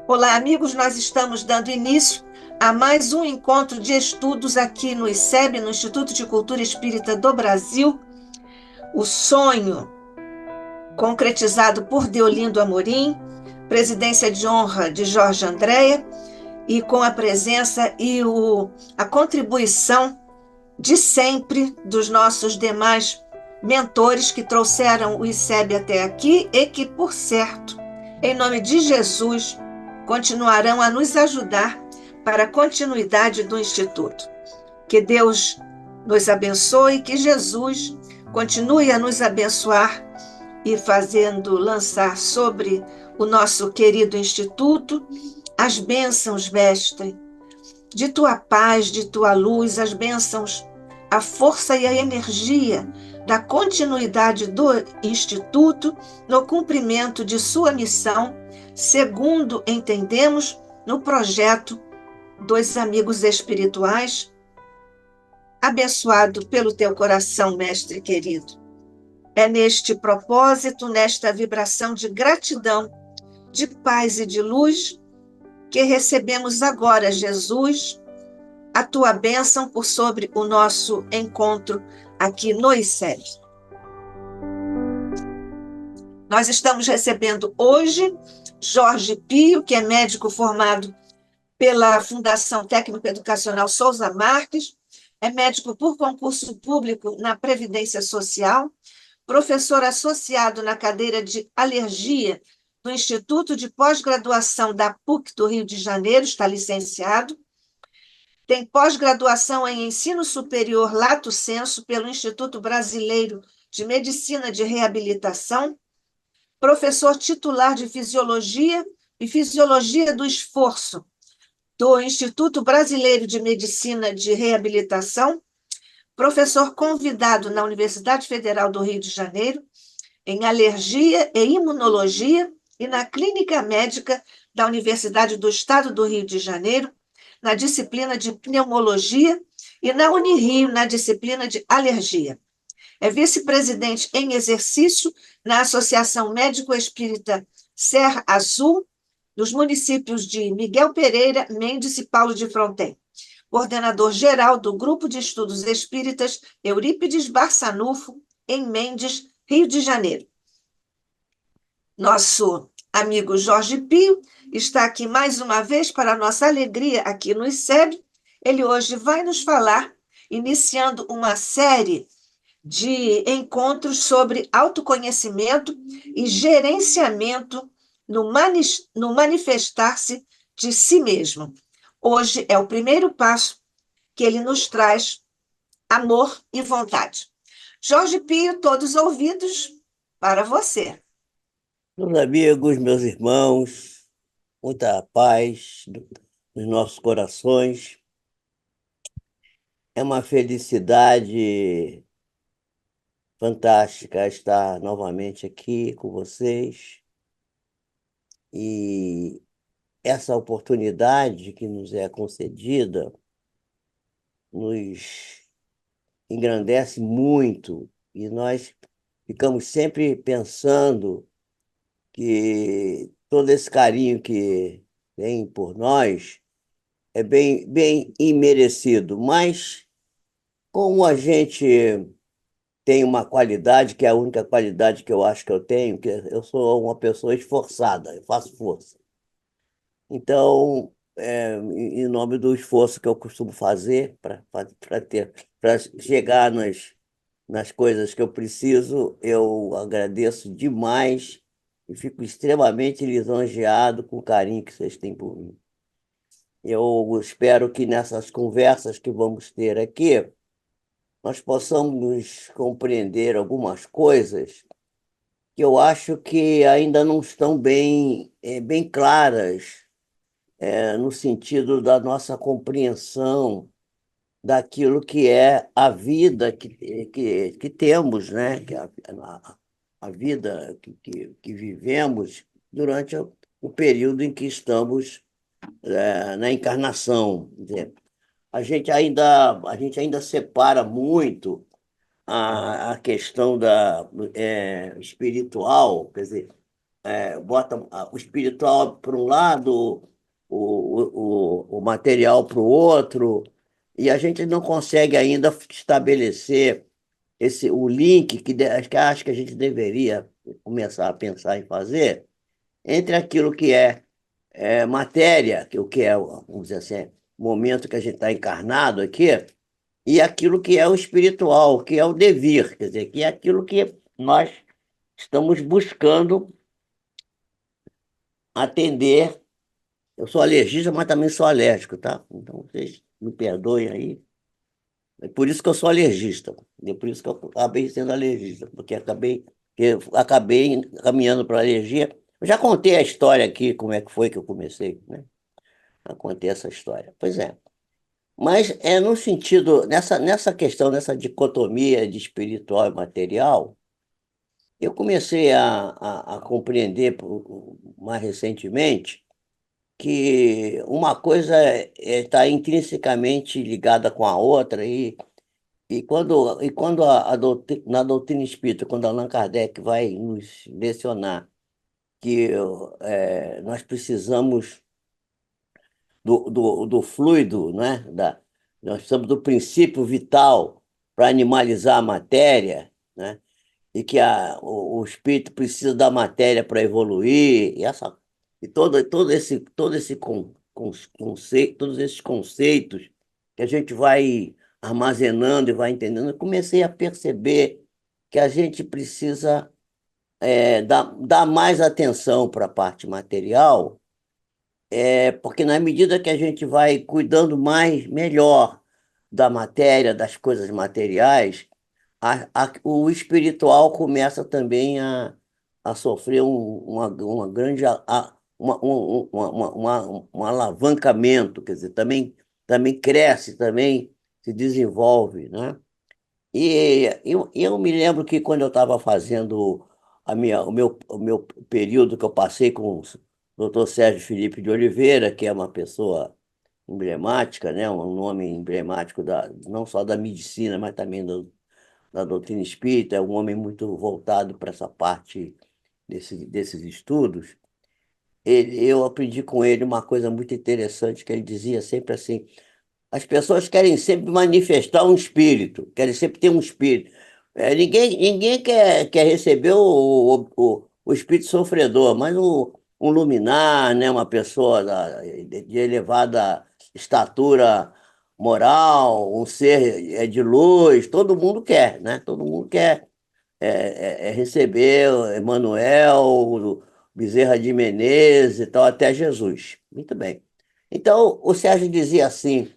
Olá, amigos, nós estamos dando início a mais um encontro de estudos aqui no ICEB, no Instituto de Cultura Espírita do Brasil. O sonho concretizado por Deolindo Amorim, presidência de honra de Jorge Andréa, e com a presença e a contribuição de sempre dos nossos demais mentores que trouxeram o ICEB até aqui e que, por certo, em nome de Jesus, continuarão a nos ajudar para a continuidade do Instituto. Que Deus nos abençoe, que Jesus continue a nos abençoar e fazendo lançar sobre o nosso querido Instituto as bênçãos, Mestre, de tua paz, de tua luz, as bênçãos, a força e a energia da continuidade do Instituto no cumprimento de sua missão, segundo entendemos no projeto dos amigos espirituais, abençoado pelo teu coração, Mestre querido. É neste propósito, nesta vibração de gratidão, de paz e de luz, que recebemos agora, Jesus, a tua bênção por sobre o nosso encontro aqui no ICEB. Nós estamos recebendo hoje Jorge Pio, que é médico formado pela Fundação Técnico Educacional Souza Marques, é médico por concurso público na Previdência Social, professor associado na cadeira de alergia do Instituto de Pós-Graduação da PUC do Rio de Janeiro, está licenciado, tem pós-graduação em Ensino Superior Lato Sensu pelo Instituto Brasileiro de Medicina de Reabilitação, professor titular de Fisiologia e Fisiologia do Esforço do Instituto Brasileiro de Medicina de Reabilitação, professor convidado na Universidade Federal do Rio de Janeiro em Alergia e Imunologia e na Clínica Médica da Universidade do Estado do Rio de Janeiro, na disciplina de Pneumologia e na Unirio, na disciplina de Alergia. É vice-presidente em exercício na Associação Médico Espírita Serra Azul, dos municípios de Miguel Pereira, Mendes e Paulo de Fronten. Coordenador geral do Grupo de Estudos Espíritas Eurípides Barçanufo, em Mendes, Rio de Janeiro. Nosso amigo Jorge Pio está aqui mais uma vez para a nossa alegria aqui no ICEB. Ele hoje vai nos falar, iniciando uma série de encontros sobre autoconhecimento e gerenciamento no manifestar-se de si mesmo. Hoje é o primeiro passo que ele nos traz, amor e vontade. Jorge Pio, todos ouvidos para você. Meus amigos, meus irmãos, muita paz nos nossos corações. É uma felicidade fantástica estar novamente aqui com vocês. E essa oportunidade que nos é concedida nos engrandece muito e nós ficamos sempre pensando que todo esse carinho que tem por nós é bem imerecido, mas como a gente tem uma qualidade, que é a única qualidade que eu acho que eu tenho, que eu sou uma pessoa esforçada, eu faço força. Então, em nome do esforço que eu costumo fazer para chegar nas coisas que eu preciso, eu agradeço demais e fico extremamente lisonjeado com o carinho que vocês têm por mim. Eu espero que nessas conversas que vamos ter aqui, nós possamos compreender algumas coisas que eu acho que ainda não estão bem claras, no sentido da nossa compreensão daquilo que é a vida que temos, né? A vida que vivemos durante o período em que estamos na encarnação. Quer dizer, a gente ainda separa muito a questão espiritual, quer dizer, bota o espiritual para um lado, o material para o outro, e a gente não consegue ainda estabelecer o link acho que a gente deveria começar a pensar em fazer entre aquilo que é matéria, o que é, vamos dizer assim, o momento que a gente está encarnado aqui, e aquilo que é o espiritual, que é o devir, quer dizer, que é aquilo que nós estamos buscando atender. Eu sou alergista, mas também sou alérgico, tá? Então vocês me perdoem aí. É por isso que eu sou alergista. É por isso que eu acabei sendo alergista, porque acabei caminhando para alergia. Eu já contei a história aqui, como é que foi que eu comecei, né? Já contei essa história. Pois é. Mas é no sentido, nessa questão, nessa dicotomia de espiritual e material, eu comecei a compreender mais recentemente que uma coisa está intrinsecamente ligada com a outra, e quando na doutrina espírita, quando Allan Kardec vai nos lecionar que nós precisamos do fluido, né? Nós precisamos do princípio vital para animalizar a matéria, né? E que o espírito precisa da matéria para evoluir, e conceito, todos esses conceitos que a gente vai armazenando e vai entendendo, eu comecei a perceber que a gente precisa dar mais atenção para a parte material, porque na medida que a gente vai cuidando melhor da matéria, das coisas materiais, o espiritual começa também a sofrer uma grande um alavancamento, quer dizer, também cresce, também se desenvolve, né? E eu me lembro que quando eu estava fazendo o meu período que eu passei com o doutor Sérgio Felipe de Oliveira, que é uma pessoa emblemática, né? Um nome emblemático não só da medicina, mas também da doutrina espírita, é um homem muito voltado para essa parte desses estudos. Eu aprendi com ele uma coisa muito interessante, que ele dizia sempre assim: as pessoas querem sempre manifestar um espírito, querem sempre ter um espírito. Ninguém quer receber o espírito sofredor, mas um luminar, né, uma pessoa de elevada estatura moral, um ser de luz, todo mundo quer, né? Todo mundo quer receber o Emmanuel, o Bezerra de Menezes e tal, até Jesus. Muito bem. Então, o Sérgio dizia assim.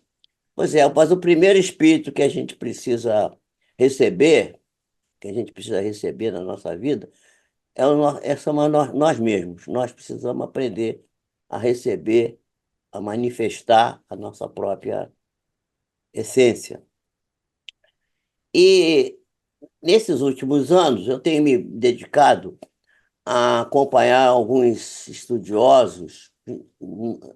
Pois é, mas o primeiro espírito que a gente precisa receber, que a gente precisa receber na nossa vida, somos nós mesmos. Nós precisamos aprender a receber, a manifestar a nossa própria essência. E nesses últimos anos, eu tenho me dedicado a acompanhar alguns estudiosos,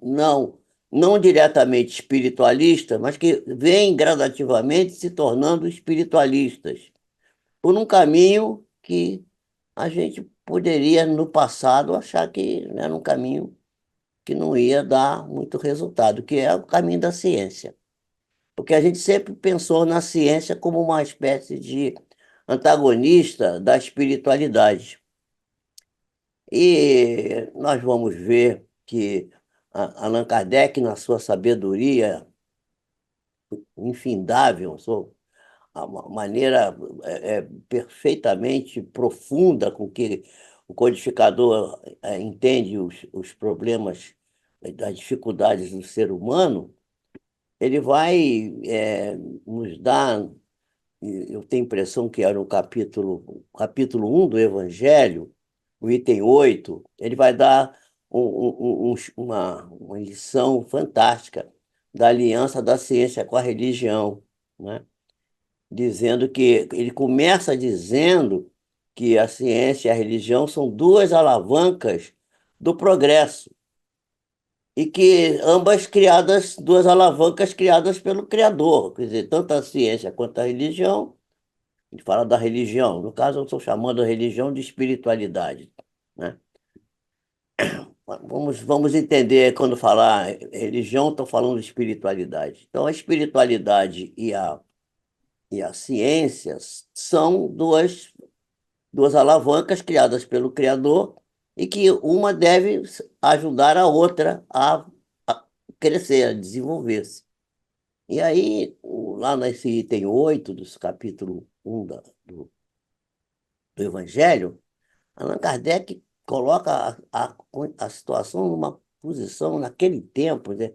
não, não diretamente espiritualistas, mas que vêm gradativamente se tornando espiritualistas, por um caminho que a gente poderia, no passado, achar que era um caminho que não ia dar muito resultado, que é o caminho da ciência. Porque a gente sempre pensou na ciência como uma espécie de antagonista da espiritualidade. E nós vamos ver que Allan Kardec, na sua sabedoria infindável, a maneira perfeitamente profunda com que o codificador entende os problemas, as dificuldades do ser humano, ele vai nos dar, eu tenho a impressão que era no capítulo 1 do Evangelho, o item 8, ele vai dar uma lição fantástica da aliança da ciência com a religião, né? Dizendo que ele começa dizendo que a ciência e a religião são duas alavancas do progresso e que duas alavancas criadas pelo Criador, quer dizer, tanto a ciência quanto a religião. A gente fala da religião, no caso eu estou chamando a religião de espiritualidade, né? vamos entender quando falar religião, estou falando de espiritualidade. Então, a espiritualidade e a ciência são duas alavancas criadas pelo Criador e que uma deve ajudar a outra a crescer, a desenvolver-se. E aí, lá nesse item 8 do capítulo 1 do Evangelho, Allan Kardec coloca a situação numa posição, naquele tempo, né,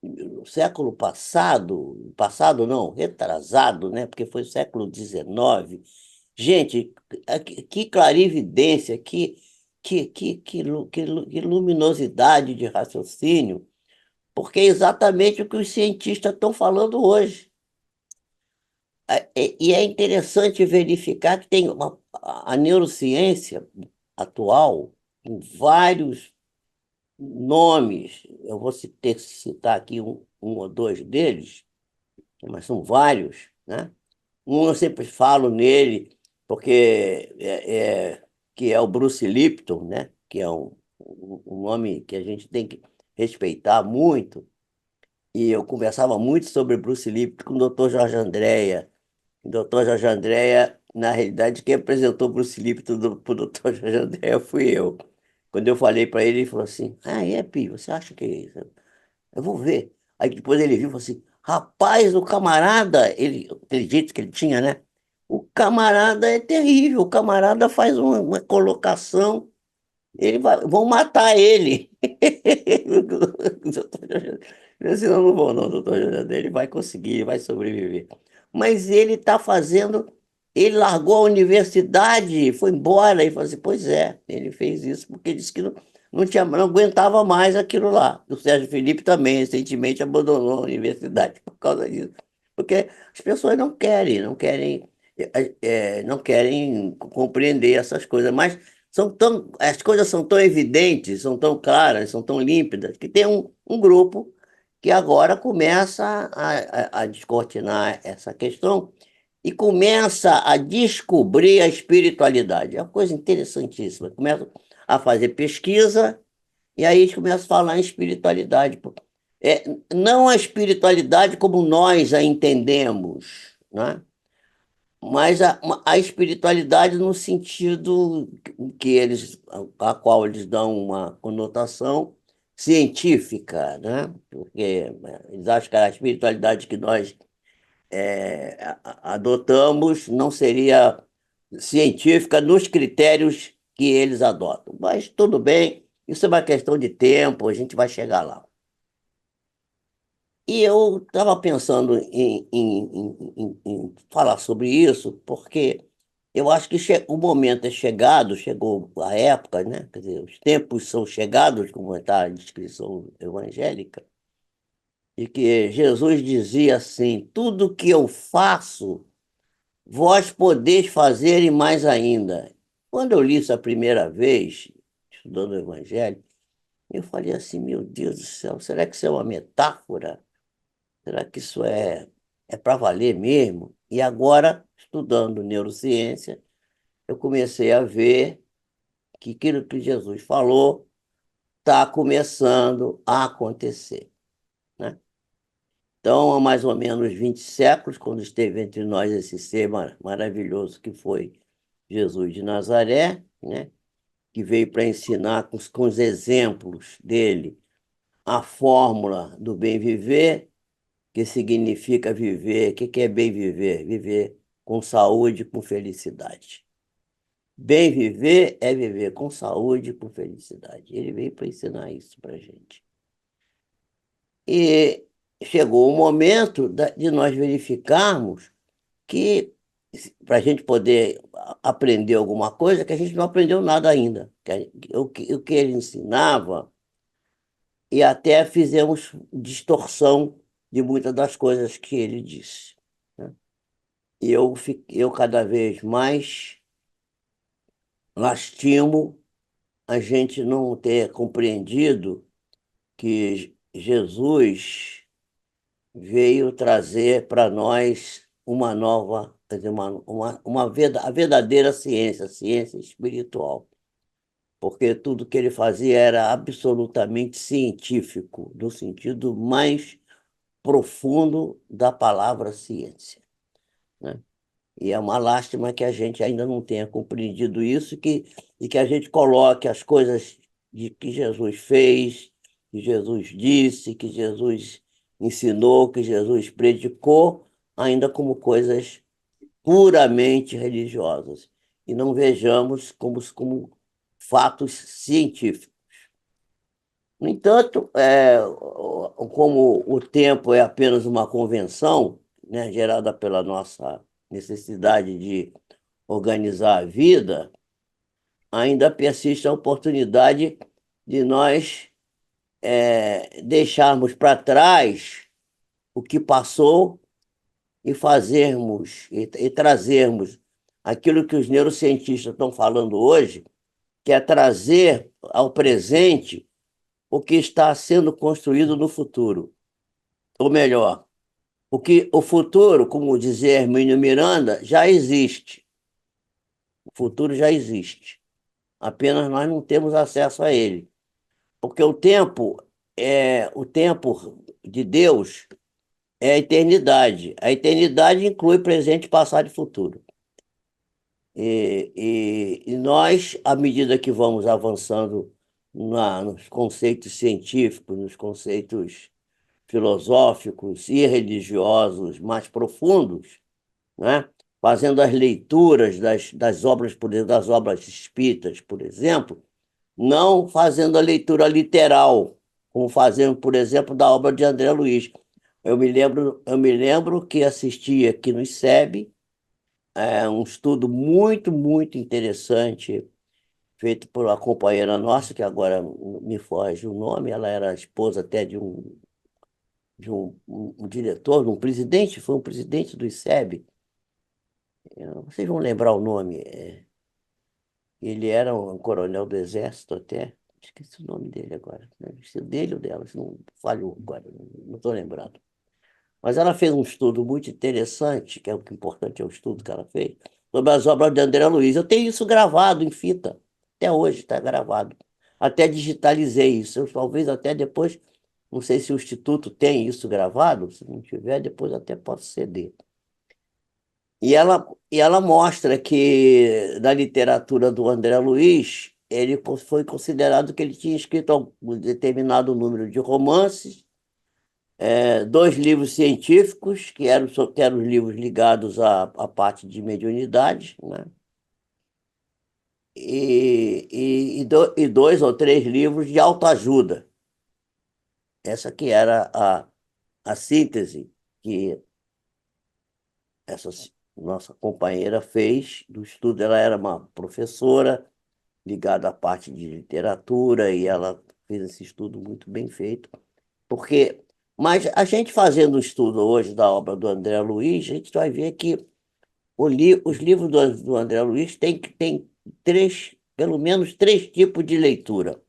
no século passado, passado não, retrasado, né, porque foi o século XIX. Gente, que clarividência, que luminosidade de raciocínio, porque é exatamente o que os cientistas estão falando hoje. E é interessante verificar que tem a neurociência atual, com vários nomes, eu vou ter que citar aqui um ou dois deles, mas são vários, né? Um eu sempre falo nele, porque que é o Bruce Lipton, né? Que é um nome que a gente tem que respeitar muito. E eu conversava muito sobre Bruce Lipton com o Dr. Jorge Andréa. O Dr. Jorge Andréa, na realidade, quem apresentou Bruce Lipton para o Dr. Jorge Andréa fui eu. Quando eu falei para ele, ele falou assim: Ah, é, Pio, você acha que é isso? Eu vou ver. Aí depois ele viu e falou assim: Rapaz, o camarada, ele, aquele jeito que ele tinha, né? O camarada é terrível, o camarada faz uma colocação, vão matar ele. Eu disse, não vou não, doutor Jonathan, ele vai conseguir, ele vai sobreviver. Mas ele está fazendo, ele largou a universidade, foi embora, e falou assim, pois é, ele fez isso porque disse que não aguentava mais aquilo lá. O Sérgio Felipe também recentemente abandonou a universidade por causa disso. Porque as pessoas não querem compreender essas coisas, mas as coisas são tão evidentes, são tão claras, são tão límpidas, que tem um grupo que agora começa a descortinar essa questão e começa a descobrir a espiritualidade. É uma coisa interessantíssima. Começa a fazer pesquisa e aí eles começam a falar em espiritualidade. É, não a espiritualidade como nós a entendemos, né? Mas a espiritualidade no sentido que a qual eles dão uma conotação científica, né? Porque eles acham que a espiritualidade que nós adotamos não seria científica nos critérios que eles adotam. Mas tudo bem, isso é uma questão de tempo, a gente vai chegar lá. E eu estava pensando em falar sobre isso, porque eu acho que o momento é chegado, chegou a época, né? Quer dizer, os tempos são chegados, como está a descrição evangélica, e que Jesus dizia assim: tudo que eu faço, vós podeis fazer e mais ainda. Quando eu li isso a primeira vez, estudando o Evangelho, eu falei assim: meu Deus do céu, será que isso é uma metáfora? Será que isso é para valer mesmo? E agora, estudando neurociência, eu comecei a ver que aquilo que Jesus falou está começando a acontecer, né? Então, há mais ou menos 20 séculos, quando esteve entre nós esse ser maravilhoso que foi Jesus de Nazaré, né? Que veio para ensinar com os exemplos dele a fórmula do bem viver, que significa viver. O que que é bem viver? Viver com saúde, com felicidade. Bem viver é viver com saúde e com felicidade. Ele veio para ensinar isso para a gente. E chegou o momento de nós verificarmos que, para a gente poder aprender alguma coisa, que a gente não aprendeu nada ainda. O que ele ensinava, e até fizemos distorção de muitas das coisas que ele disse, né? E eu cada vez mais lastimo a gente não ter compreendido que Jesus veio trazer para nós uma nova, quer dizer, a verdadeira ciência, a ciência espiritual. porque tudo que ele fazia era absolutamente científico, no sentido mais profundo da palavra ciência, né? E é uma lástima que a gente ainda não tenha compreendido isso e que a gente coloque as coisas que Jesus fez, que Jesus disse, que Jesus ensinou, que Jesus predicou, ainda como coisas puramente religiosas, e não vejamos como fatos científicos. No entanto, como o tempo é apenas uma convenção, né, gerada pela nossa necessidade de organizar a vida, ainda persiste a oportunidade de nós deixarmos para trás o que passou e fazermos e trazermos aquilo que os neurocientistas estão falando hoje, que é trazer ao presente o que está sendo construído no futuro. Ou melhor, o futuro, como dizia Hermínio Miranda, já existe. O futuro já existe. Apenas nós não temos acesso a ele. Porque o tempo de Deus é a eternidade. A eternidade inclui presente, passado e futuro. E nós, à medida que vamos avançando nos conceitos científicos, nos conceitos filosóficos e religiosos mais profundos, né? Fazendo as leituras das obras, por exemplo, das obras espíritas, por exemplo, não fazendo a leitura literal, como fazendo, por exemplo, da obra de André Luiz. Eu me lembro que assisti aqui no ICEB, um estudo muito, muito interessante, feito por uma companheira nossa, que agora me foge o nome, ela era esposa até de um diretor, de um presidente, foi um presidente do ICEB. Vocês vão lembrar o nome. Ele era um coronel do Exército até. Esqueci o nome dele agora. Né? Se dele ou dela, se não falhou agora, não estou lembrado. Mas ela fez um estudo muito interessante, que é o que é importante é o estudo que ela fez, sobre as obras de André Luiz. Eu tenho isso gravado em fita, até hoje está gravado. Até digitalizei isso. Eu, talvez até depois, não sei se o Instituto tem isso gravado, se não tiver, depois até posso ceder. E ela mostra que, na literatura do André Luiz, ele foi considerado que ele tinha escrito um determinado número de romances, dois livros científicos, que eram os livros ligados à parte de mediunidade, né? E dois ou três livros de autoajuda. Essa que era a síntese que essa nossa companheira fez do estudo. Ela era uma professora ligada à parte de literatura e ela fez esse estudo muito bem feito. Mas a gente fazendo o estudo hoje da obra do André Luiz, a gente vai ver que os livros do André Luiz têm pelo menos três tipos de leitura.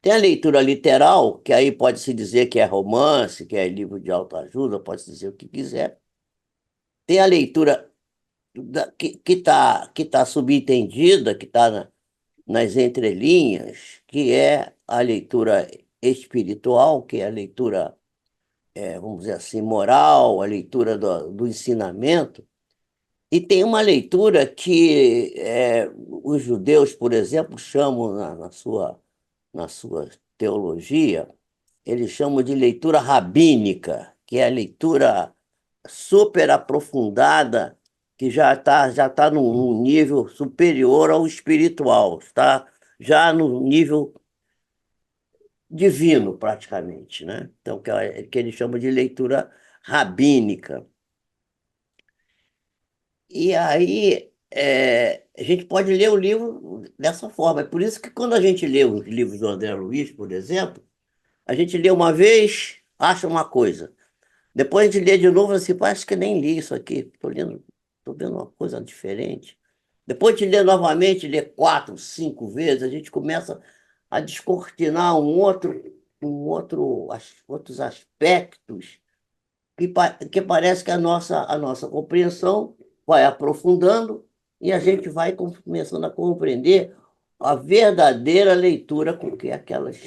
Tem a leitura literal, que aí pode-se dizer que é romance, que é livro de autoajuda, pode-se dizer o que quiser. Tem a leitura que tá subentendida, que está nas entrelinhas, que é a leitura espiritual, que é a leitura, vamos dizer assim, moral, a leitura do ensinamento. E tem uma leitura que os judeus, por exemplo, chamam na sua teologia, eles chamam de leitura rabínica, que é a leitura super aprofundada, que já tá num nível superior ao espiritual, está já no nível divino, praticamente, né? Então, que eles chamam de leitura rabínica. E aí, a gente pode ler o livro dessa forma. É por isso que quando a gente lê os livros do André Luiz, por exemplo, a gente lê uma vez, acha uma coisa. Depois a gente lê de novo assim, parece que nem li isso aqui, estou vendo uma coisa diferente. Depois de ler novamente, ler quatro, cinco vezes, a gente começa a descortinar outros aspectos que parece que a nossa compreensão vai aprofundando e a gente vai começando a compreender a verdadeira leitura com que aquelas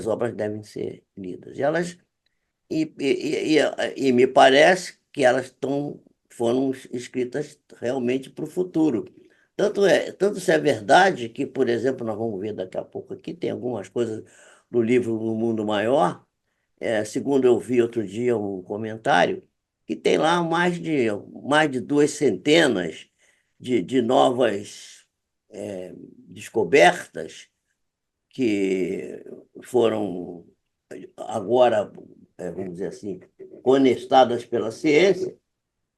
obras devem ser lidas. E me parece que foram escritas realmente para o futuro. Tanto se é verdade que, por exemplo, nós vamos ver daqui a pouco aqui, tem algumas coisas do livro No Mundo Maior, segundo eu vi outro dia um comentário, que tem lá mais de 2 centenas de novas descobertas que foram agora, vamos dizer assim, honestadas pela ciência,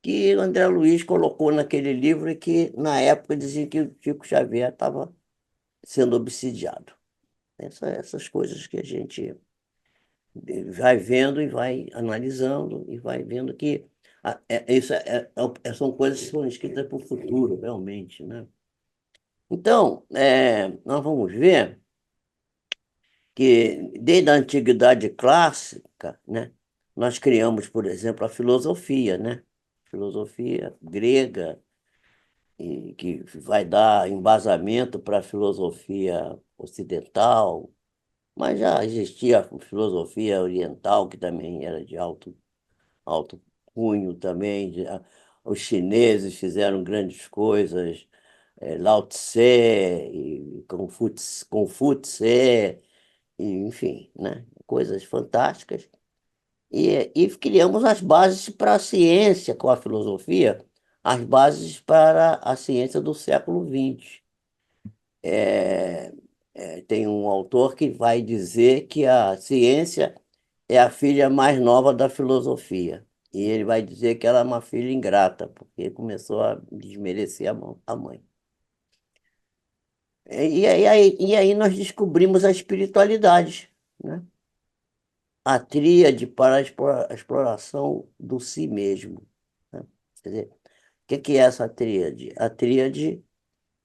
que André Luiz colocou naquele livro e que, na época, dizia que o Chico Xavier estava sendo obsidiado. Essas coisas que a gente vai vendo e vai analisando e vai vendo que são coisas que são escritas para o futuro, realmente, né? Então, nós vamos ver que desde a antiguidade clássica, né, nós criamos, por exemplo, a filosofia, né? Filosofia grega, e que vai dar embasamento para a filosofia ocidental, mas já existia a filosofia oriental, que também era de alto cunho também. Os chineses fizeram grandes coisas, Lao Tse, e Confúcio, enfim, né? Coisas fantásticas. E criamos as bases para a ciência com a filosofia, as bases para a ciência do século XX. É, tem um autor que vai dizer que a ciência é a filha mais nova da filosofia. E ele vai dizer que ela é uma filha ingrata, porque começou a desmerecer a mãe. E aí nós descobrimos a espiritualidade, né? A tríade para a exploração do si mesmo, né? Quer dizer, o que é essa tríade? A tríade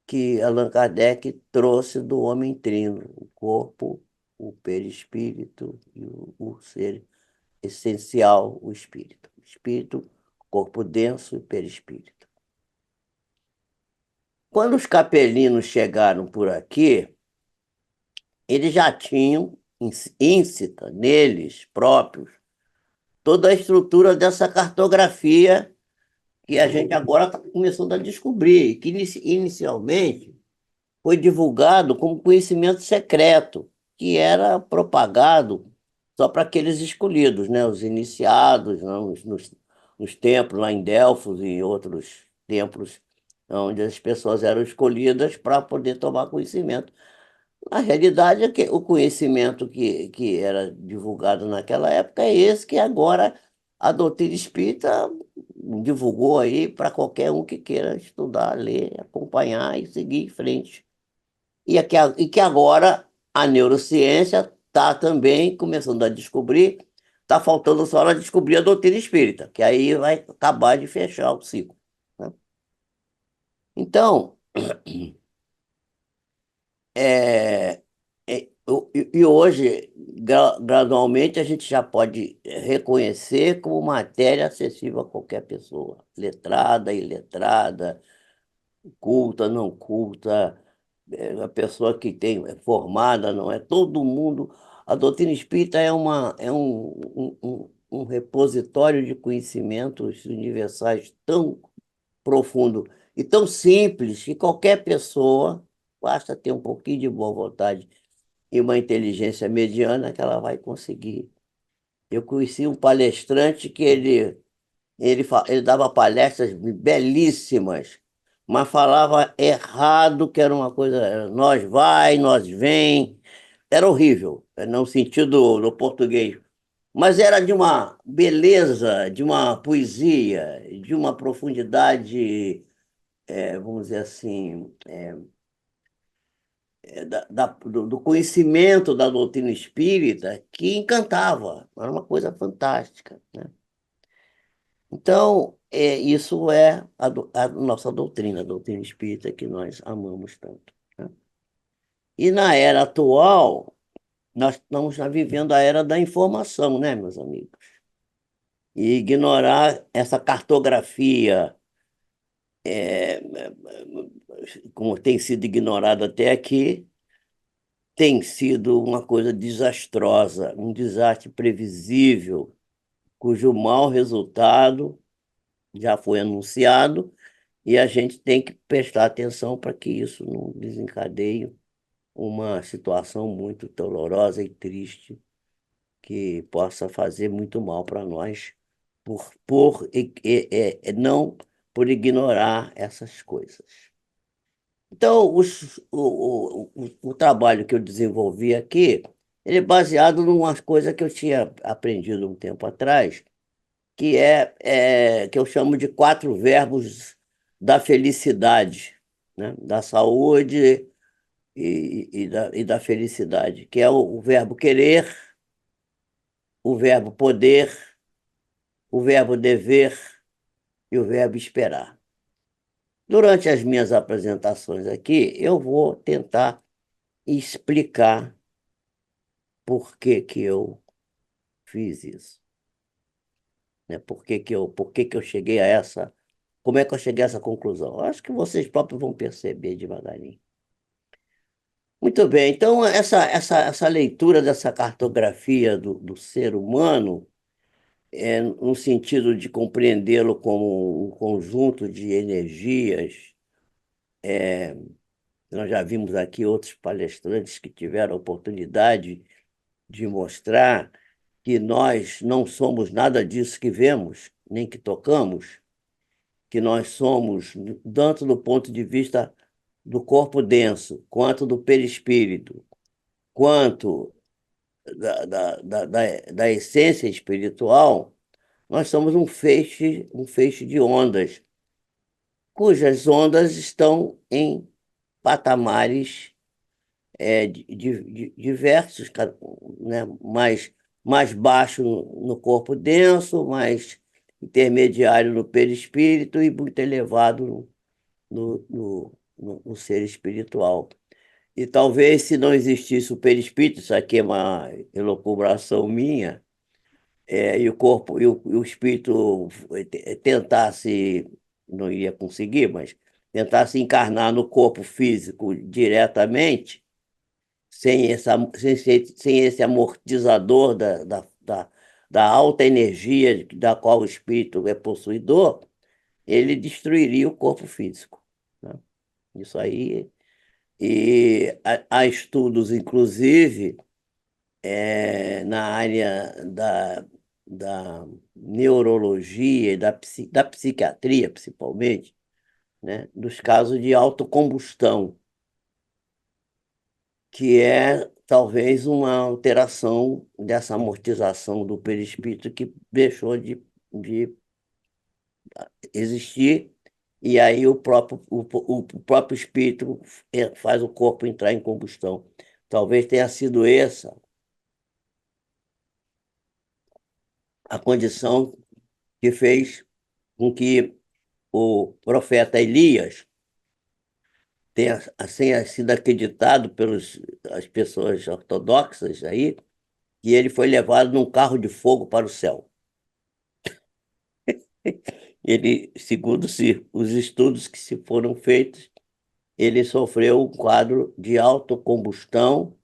que Allan Kardec trouxe do homem trino, o corpo, o perispírito e o ser essencial, o espírito. Espírito, corpo denso e perispírito. Quando os capelinos chegaram por aqui, eles já tinham íncita neles próprios toda a estrutura dessa cartografia que a gente agora está começando a descobrir, que inicialmente foi divulgado como conhecimento secreto, que era propagado só para aqueles escolhidos, né? Os iniciados, né? Nos templos lá em Delfos e outros templos onde as pessoas eram escolhidas para poder tomar conhecimento. A realidade é que o conhecimento que era divulgado naquela época é esse que agora a doutrina espírita divulgou aí para qualquer um que queira estudar, ler, acompanhar e seguir em frente. E que agora a neurociência está também começando a descobrir, está faltando só ela descobrir a doutrina espírita, que aí vai acabar de fechar o ciclo, né? Então, é, e hoje, gradualmente, a gente já pode reconhecer como matéria acessível a qualquer pessoa, letrada, iletrada, culta, não culta, a pessoa que é formada, não é todo mundo. A doutrina espírita é um repositório de conhecimentos universais tão profundo e tão simples que qualquer pessoa basta ter um pouquinho de boa vontade e uma inteligência mediana que ela vai conseguir. Eu conheci um palestrante que ele dava palestras belíssimas, mas falava errado, que era uma coisa, nós vai, nós vem, era horrível, no sentido no português, mas era de uma beleza, de uma poesia, de uma profundidade, vamos dizer assim, do conhecimento da doutrina espírita que encantava, era uma coisa fantástica, né? Então, isso é a nossa doutrina, a doutrina espírita que nós amamos tanto, né? E na era atual, nós estamos já vivendo a era da informação, né, meus amigos? E ignorar essa cartografia é, como tem sido ignorado até aqui, tem sido uma coisa desastrosa, um desastre previsível, cujo mau resultado já foi anunciado e a gente tem que prestar atenção para que isso não desencadeie uma situação muito dolorosa e triste que possa fazer muito mal para nós não por ignorar essas coisas. Então, o trabalho que eu desenvolvi aqui, ele é baseado em umas coisas que eu tinha aprendido um tempo atrás, que eu chamo de quatro verbos da felicidade, né? Da saúde e da felicidade, que é o verbo querer, o verbo poder, o verbo dever e o verbo esperar. Durante as minhas apresentações aqui, eu vou tentar explicar por que que eu fiz isso, né? Por que que eu cheguei a essa, como é que eu cheguei a essa conclusão? Eu acho que vocês próprios vão perceber devagarinho. Muito bem, então essa leitura dessa cartografia do ser humano, no sentido de compreendê-lo como um conjunto de energias. Nós já vimos aqui outros palestrantes que tiveram a oportunidade de mostrar que nós não somos nada disso que vemos, nem que tocamos, que nós somos, tanto do ponto de vista do corpo denso, quanto do perispírito, quanto da essência espiritual, nós somos um feixe de ondas, cujas ondas estão em patamares diversos, né? Mais baixo no corpo denso, mais intermediário no perispírito e muito elevado no ser espiritual. E talvez se não existisse o perispírito, isso aqui é uma elucubração minha, e o corpo e o espírito tentasse, não iria conseguir, mas tentasse encarnar no corpo físico diretamente, sem esse amortizador da alta energia da qual o espírito é possuidor, ele destruiria o corpo físico, né? Isso aí. E há estudos, inclusive, na área da neurologia e da psiquiatria, principalmente, né, dos casos de autocombustão, que é talvez uma alteração dessa amortização do perispírito que deixou de existir, e aí o próprio espírito faz o corpo entrar em combustão. Talvez tenha sido essa a condição que fez com que o profeta Elias tenha assim, sido acreditado pelas as pessoas ortodoxas aí, que ele foi levado num carro de fogo para o céu. Ele, segundo os estudos que se foram feitos, ele sofreu um quadro de autocombustão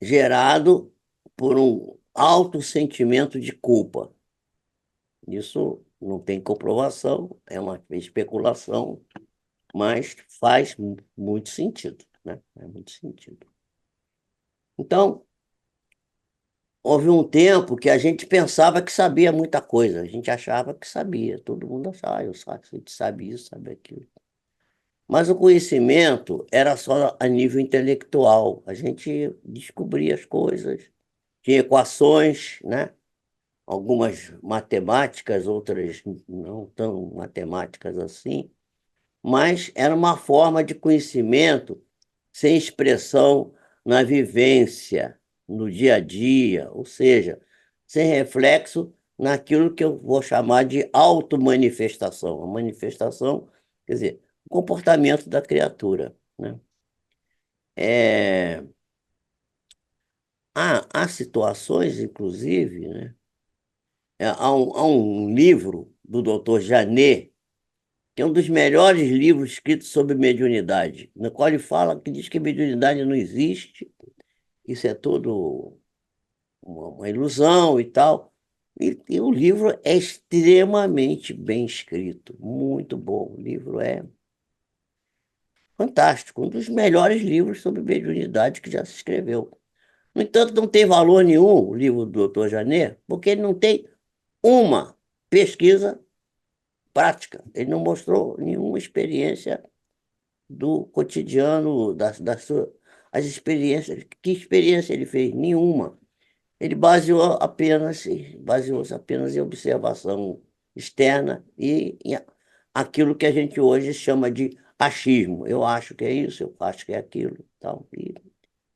gerado por um alto sentimento de culpa. Isso não tem comprovação, é uma especulação, mas faz muito sentido, né? Faz muito sentido. Então, houve um tempo que a gente pensava que sabia muita coisa, a gente achava que sabia, todo mundo achava, a gente sabe isso, sabe aquilo. Mas o conhecimento era só a nível intelectual, a gente descobria as coisas, tinha equações, né? Algumas matemáticas, outras não tão matemáticas assim, mas era uma forma de conhecimento sem expressão na vivência, no dia a dia, ou seja, sem reflexo naquilo que eu vou chamar de automanifestação. A manifestação, quer dizer, o comportamento da criatura, né? É, há situações, inclusive, né? Há um livro do Dr. Janet, que é um dos melhores livros escritos sobre mediunidade, no qual ele fala que diz que mediunidade não existe, isso é tudo uma ilusão e tal. E o livro é extremamente bem escrito, muito bom. O livro é fantástico, um dos melhores livros sobre mediunidade que já se escreveu. No entanto, não tem valor nenhum o livro do Dr. Janet, porque ele não tem uma pesquisa prática. Ele não mostrou nenhuma experiência do cotidiano, as experiências. Que experiência ele fez? Nenhuma. Ele baseou-se apenas em observação externa e em aquilo que a gente hoje chama de achismo. Eu acho que é isso, eu acho que é aquilo, tal. E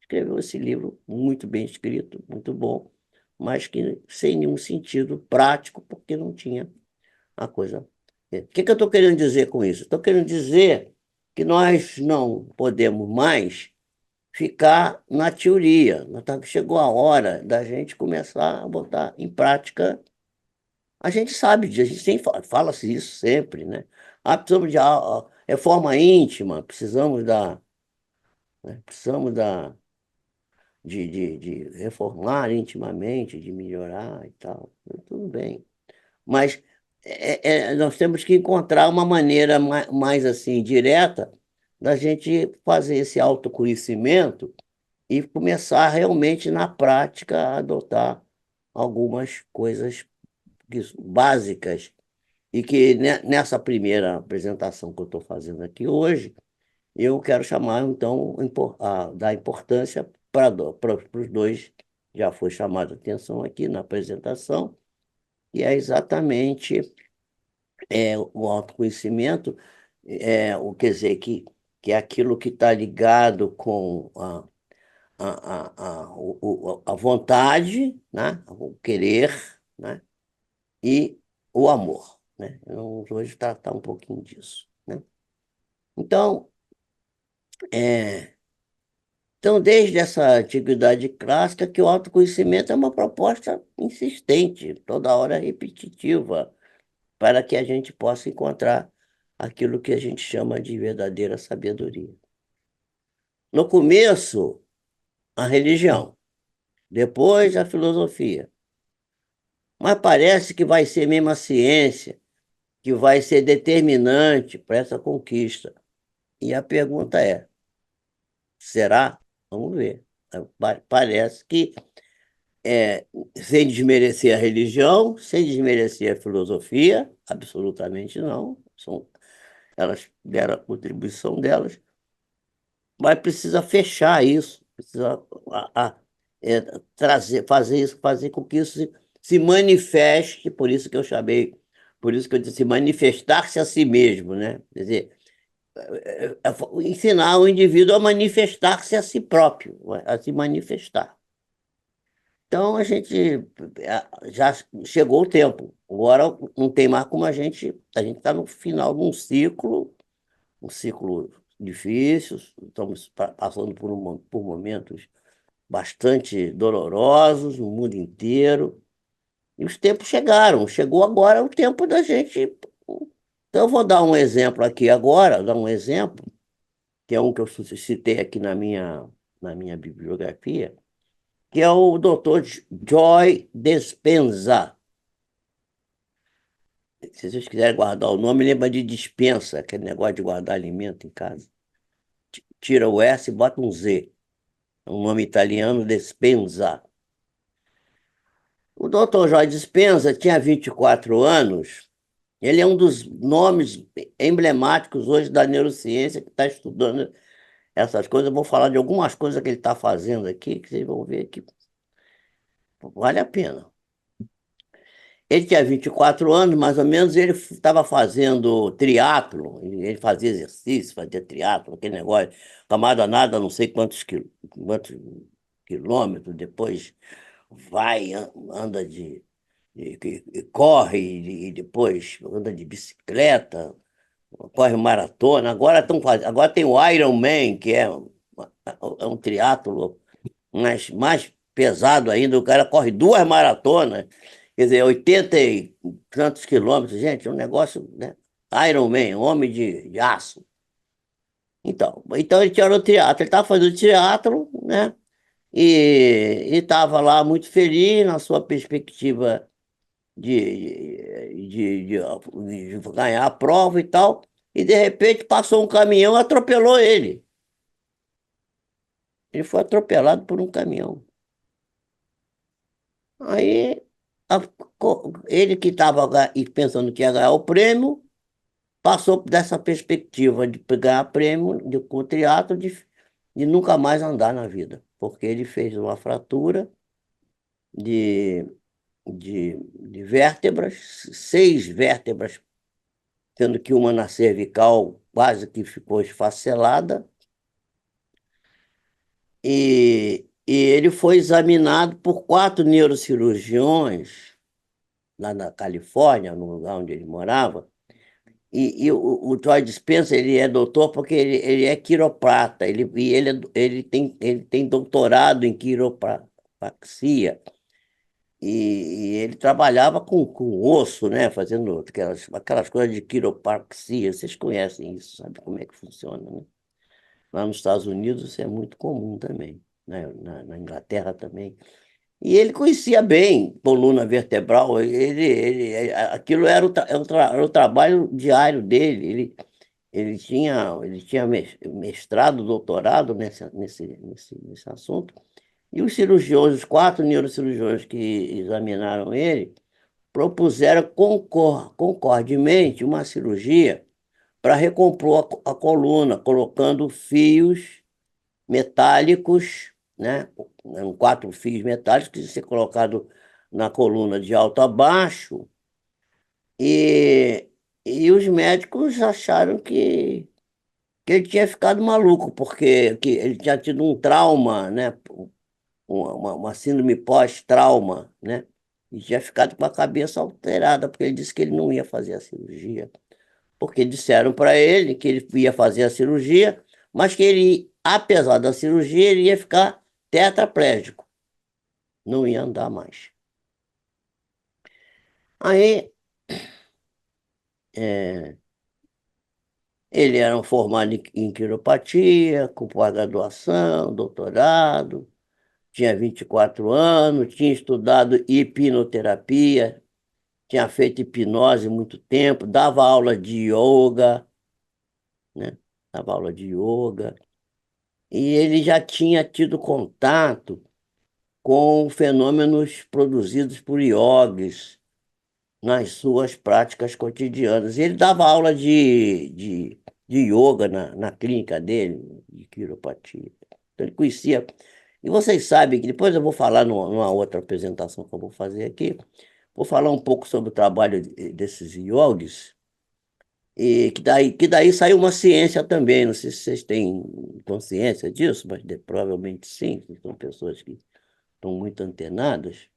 escreveu esse livro muito bem escrito, muito bom, mas que sem nenhum sentido prático, porque não tinha a coisa. O que eu estou querendo dizer com isso? Estou querendo dizer que nós não podemos mais ficar na teoria. Chegou a hora da gente começar a botar em prática. A gente sabe disso, a gente fala-se isso sempre, né? Precisamos de reforma íntima, precisamos de reformar intimamente, de melhorar e tal. Tudo bem. Mas nós temos que encontrar uma maneira mais assim, direta, da gente fazer esse autoconhecimento e começar realmente na prática a adotar algumas coisas básicas e que nessa primeira apresentação que eu estou fazendo aqui hoje, eu quero chamar, então, dar importância para os dois, já foi chamada a atenção aqui na apresentação, e é exatamente o autoconhecimento, quer dizer, que é aquilo que está ligado com a vontade, né? O querer, né? E o amor, né? Vamos hoje tratar um pouquinho disso, né? Então, é, então, desde essa antiguidade clássica, que o autoconhecimento é uma proposta insistente, toda hora repetitiva, para que a gente possa encontrar aquilo que a gente chama de verdadeira sabedoria. No começo, a religião, depois a filosofia. Mas parece que vai ser mesmo a ciência que vai ser determinante para essa conquista. E a pergunta é: será? Vamos ver. Parece que, sem desmerecer a religião, sem desmerecer a filosofia, absolutamente não. Elas deram a contribuição delas, mas precisa fechar isso, precisa fazer isso, fazer com que isso se manifeste, por isso que eu chamei, por isso que eu disse manifestar-se a si mesmo, né? Quer dizer, ensinar o indivíduo a manifestar-se a si próprio, a se manifestar. Então a gente já chegou o tempo. Agora não tem mais como a gente está no final de um ciclo difícil, estamos passando por momentos bastante dolorosos no mundo inteiro. E os tempos chegaram, chegou agora o tempo da gente. Então, eu vou dar um exemplo aqui agora, dar um exemplo, que é um que eu citei aqui na minha bibliografia, que é o Dr. Joy Dispenza. Se vocês quiserem guardar o nome, lembra de dispensa, aquele negócio de guardar alimento em casa. Tira o S e bota um Z. É um nome italiano, Dispenza. O Dr. Joy Dispenza tinha 24 anos. Ele é um dos nomes emblemáticos hoje da neurociência que está estudando essas coisas. Eu vou falar de algumas coisas que ele está fazendo aqui, que vocês vão ver que vale a pena. Ele tinha 24 anos, mais ou menos, ele estava fazendo triatlo, ele fazia exercício, fazia triatlo, aquele negócio, camada nada, não sei quantos quilômetros, depois vai, anda corre e depois anda de bicicleta, corre maratona. Agora tem o Ironman, que é um triatlo mais pesado ainda, o cara corre 2 maratonas, quer dizer, 80 e tantos quilômetros, gente, é um negócio, né, Iron Man, Homem de Aço. Então ele tinha no teatro, ele estava fazendo teatro, né? E estava lá muito feliz na sua perspectiva de ganhar a prova e tal. E de repente passou um caminhão e atropelou ele. Ele foi atropelado por um caminhão. Aí a- ele que estava pensando que ia ganhar o prêmio, passou dessa perspectiva de pegar prêmio com o teatro de nunca mais andar na vida, porque ele fez uma fratura de, de vértebras, 6 vértebras, sendo que uma na cervical quase que ficou esfacelada, e ele foi examinado por 4 neurocirurgiões lá na Califórnia, no lugar onde ele morava. E o Troy Dispenza, ele é doutor porque ele é quiroprata, ele tem doutorado em quiropraxia, e ele trabalhava com osso, né, fazendo aquelas coisas de quiropraxia. Vocês conhecem isso, sabe como é que funciona, né? Lá nos Estados Unidos isso é muito comum também, né? Na Inglaterra também. E ele conhecia bem coluna vertebral, aquilo era o trabalho diário dele. Ele tinha mestrado, doutorado nesse assunto. E os cirurgiões, os 4 neurocirurgiões que examinaram ele, propuseram concordemente uma cirurgia para recompor a coluna, colocando fios metálicos, né? Eram 4 fios metálicos que iam ser colocados na coluna de alto a baixo, e, e os médicos acharam que ele tinha ficado maluco, porque ele tinha tido um trauma, né? Uma síndrome pós-trauma, né? E tinha ficado com a cabeça alterada, porque ele disse que ele não ia fazer a cirurgia. Porque disseram para ele que ele ia fazer a cirurgia, mas que ele, apesar da cirurgia, ele ia ficar tetraplégico, não ia andar mais. Aí, é, ele era um formado em quiropatia, com pós-graduação, doutorado, tinha 24 anos, tinha estudado hipnoterapia, tinha feito hipnose há muito tempo, dava aula de yoga, né? Dava aula de yoga. E ele já tinha tido contato com fenômenos produzidos por iogues nas suas práticas cotidianas. Ele dava aula de yoga na clínica dele, de quiropatia. Então, ele conhecia. E vocês sabem que depois eu vou falar numa outra apresentação que eu vou fazer aqui, vou falar um pouco sobre o trabalho desses iogues, e que daí saiu uma ciência também. Não sei se vocês têm consciência disso, mas provavelmente sim, que são pessoas que estão muito antenadas.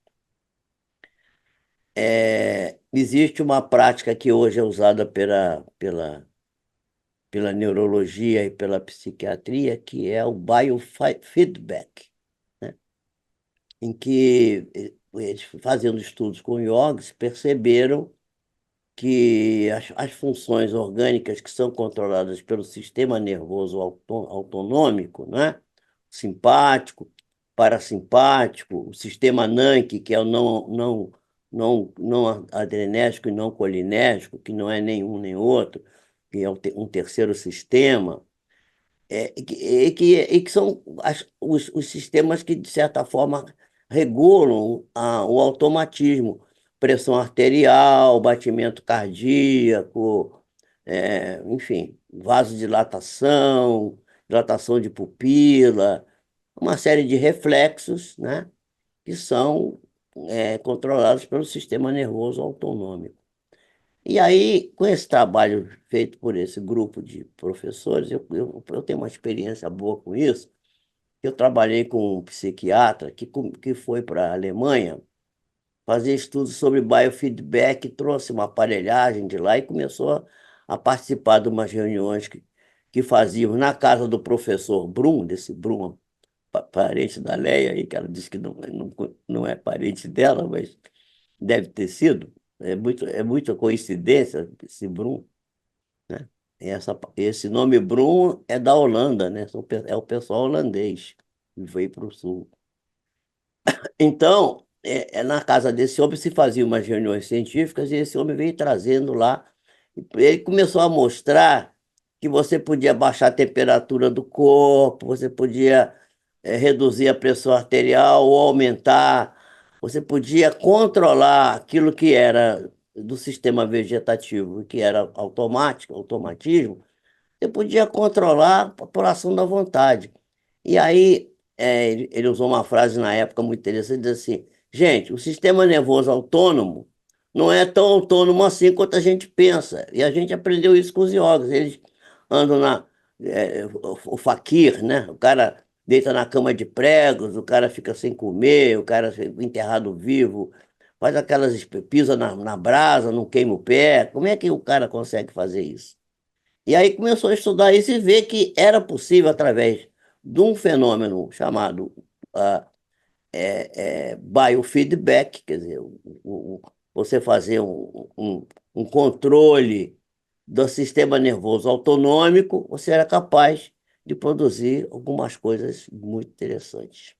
Existe uma prática que hoje é usada pela neurologia e pela psiquiatria, que é o biofeedback, né? Em que eles, fazendo estudos com yogis, perceberam que as funções orgânicas que são controladas pelo sistema nervoso autonômico, né? Simpático, parasimpático, o sistema NANC, que é o não adrenérgico e não colinérgico, que não é nenhum nem outro, que é um terceiro sistema, e que são os sistemas que, de certa forma, regulam o automatismo, pressão arterial, batimento cardíaco, enfim, vasodilatação, dilatação de pupila, uma série de reflexos, né, que são controlados pelo sistema nervoso autonômico. E aí, com esse trabalho feito por esse grupo de professores, eu tenho uma experiência boa com isso. Eu trabalhei com um psiquiatra que foi para a Alemanha fazer estudos sobre biofeedback, trouxe uma aparelhagem de lá e começou a participar de umas reuniões que fazíamos na casa do professor Brum, desse Brum, parente da Leia, aí, que ela disse que não é parente dela, mas deve ter sido. É muita coincidência esse Brum. né? Esse nome Brum é da Holanda, né? É o pessoal holandês que veio para o sul. Então, na casa desse homem se faziam umas reuniões científicas e esse homem veio trazendo lá. Ele começou a mostrar que você podia baixar a temperatura do corpo, você podia reduzir a pressão arterial ou aumentar, você podia controlar aquilo que era do sistema vegetativo, que era automático, automatismo, você podia controlar por ação da vontade. E aí, ele usou uma frase na época muito interessante, diz assim, gente, o sistema nervoso autônomo não é tão autônomo assim quanto a gente pensa. E a gente aprendeu isso com os iogas. Eles andam o faquir, né? O cara deita na cama de pregos, o cara fica sem comer, o cara fica enterrado vivo, faz pisa na brasa, não queima o pé. Como é que o cara consegue fazer isso? E aí começou a estudar isso e ver que era possível, através de um fenômeno chamado ah, biofeedback, quer dizer, você fazer um controle do sistema nervoso autonômico, você era capaz de produzir algumas coisas muito interessantes.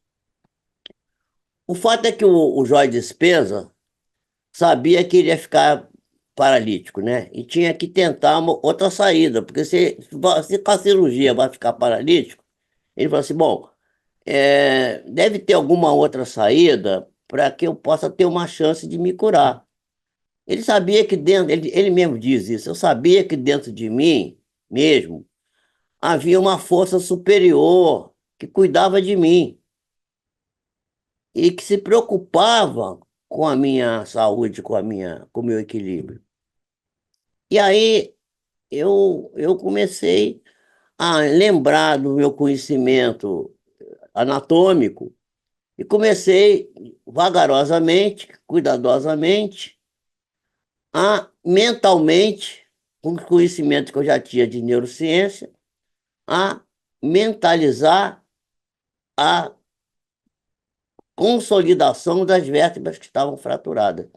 O fato é que o Joy Dispenza sabia que ele ia ficar paralítico, né? E tinha que tentar uma outra saída, porque se com a cirurgia vai ficar paralítico, ele falou assim: bom, deve ter alguma outra saída para que eu possa ter uma chance de me curar. Ele sabia que dentro, ele mesmo diz isso, eu sabia que dentro de mim mesmo havia uma força superior que cuidava de mim e que se preocupava com a minha saúde, com o meu equilíbrio. E aí eu comecei a lembrar do meu conhecimento anatômico e comecei vagarosamente, cuidadosamente, a mentalmente, com o conhecimento que eu já tinha de neurociência, a mentalizar a consolidação das vértebras que estavam fraturadas.